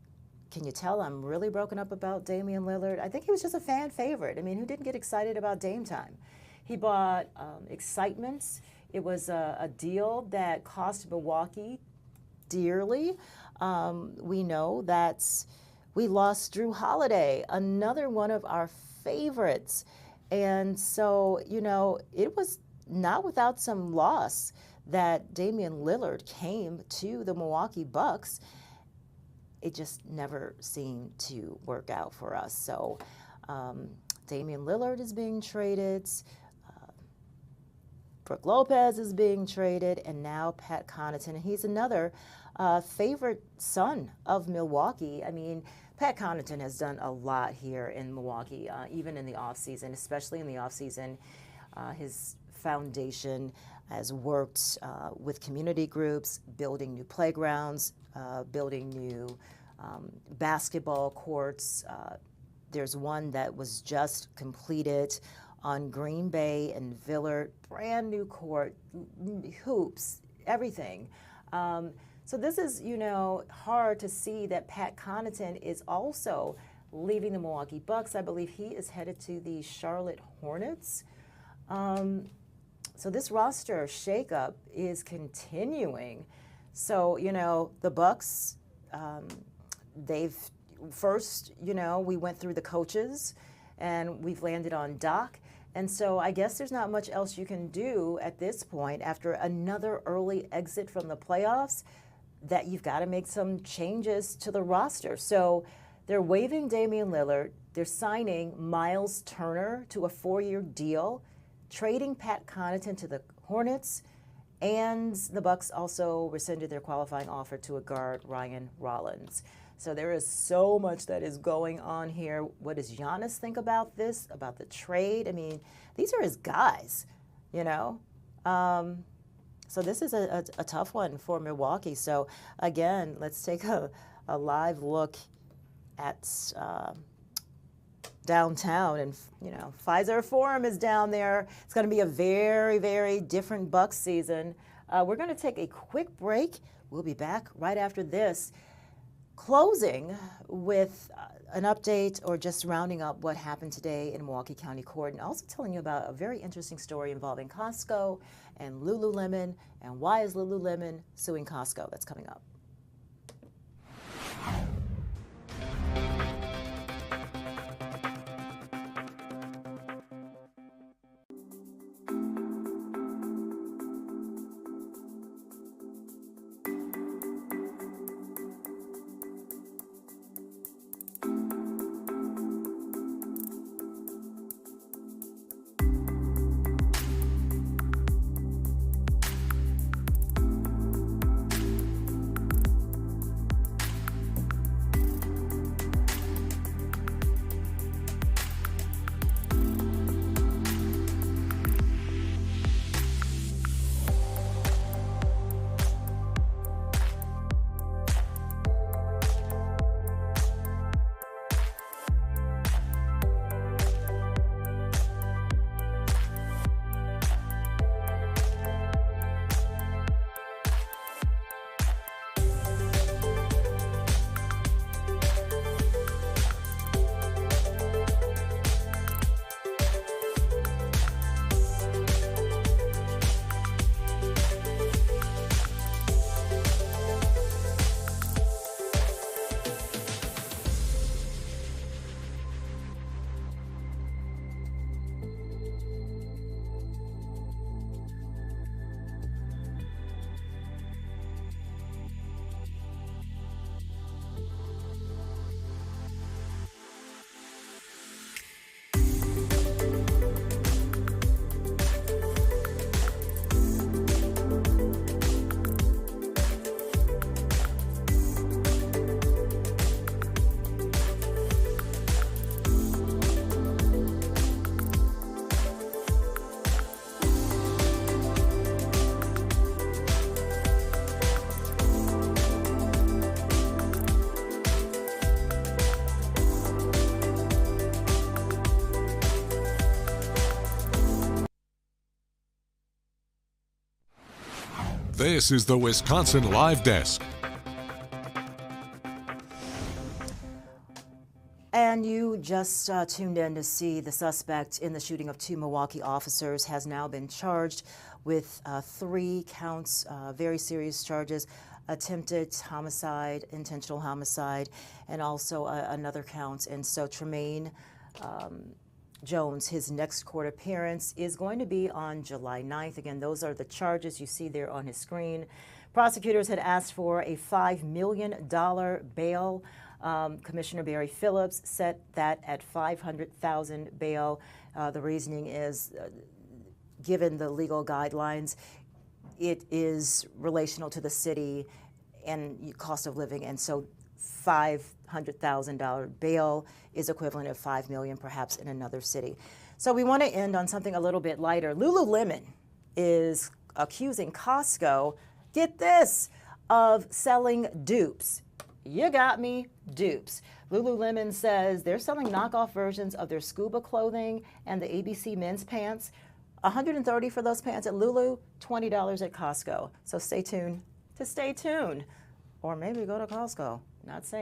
can you tell I'm really broken up about Damian Lillard? I think he was just a fan favorite. I mean, who didn't get excited about Dame time? He bought excitement. It was a deal that cost Milwaukee dearly. We know that we lost Drew Holiday, another one of our favorites. And so, it was not without some loss that Damian Lillard came to the Milwaukee Bucks. It just never seemed to work out for us. So Damian Lillard is being traded. Brooke Lopez is being traded, and now Pat Connaughton. He's another favorite son of Milwaukee. I mean, Pat Connaughton has done a lot here in Milwaukee, even in the offseason, especially in the offseason. His foundation has worked with community groups, building new playgrounds, building new basketball courts. There's one that was just completed on Green Bay and Villard, brand new court, hoops, everything. So this is, hard to see that Pat Connaughton is also leaving the Milwaukee Bucks. I believe he is headed to the Charlotte Hornets. So this roster shakeup is continuing. So, the Bucks, they've first, we went through the coaches and we've landed on Doc. And so I guess there's not much else you can do at this point after another early exit from the playoffs, that you've got to make some changes to the roster. So they're waiving Damian Lillard. They're signing Miles Turner to a 4-year deal, trading Pat Connaughton to the Hornets, and the Bucks also rescinded their qualifying offer to a guard, Ryan Rollins. So there is so much that is going on here. What does Giannis think about this, about the trade? I mean, these are his guys, So this is a tough one for Milwaukee. So again, let's take a live look at downtown, and Pfizer Forum is down there. It's going to be a very, very different Bucks season. We're going to take a quick break. We'll be back right after this, closing with an update or just rounding up what happened today in Milwaukee County Court, and also telling you about a very interesting story involving Costco and Lululemon, and why is Lululemon suing Costco? That's coming up. This is the Wisconsin Live Desk. And you just tuned in to see the suspect in the shooting of 2 Milwaukee officers has now been charged with 3 counts, very serious charges: attempted homicide, intentional homicide, and also another count. And so Tremaine Jones, his next court appearance is going to be on July 9th. Again, those are the charges you see there on his screen. Prosecutors had asked for a $5 million bail. Commissioner Barry Phillips set that at $500,000 bail. The reasoning is, given the legal guidelines, it is relational to the city and cost of living, and so $500,000 bail is equivalent of $5 million, perhaps in another city. So we want to end on something a little bit lighter. Lululemon is accusing Costco, get this, of selling dupes. You got me, dupes. Lululemon says they're selling knockoff versions of their scuba clothing and the ABC men's pants. $130 for those pants at Lulu, $20 at Costco. So stay tuned to stay tuned. Or maybe go to Costco, not saying.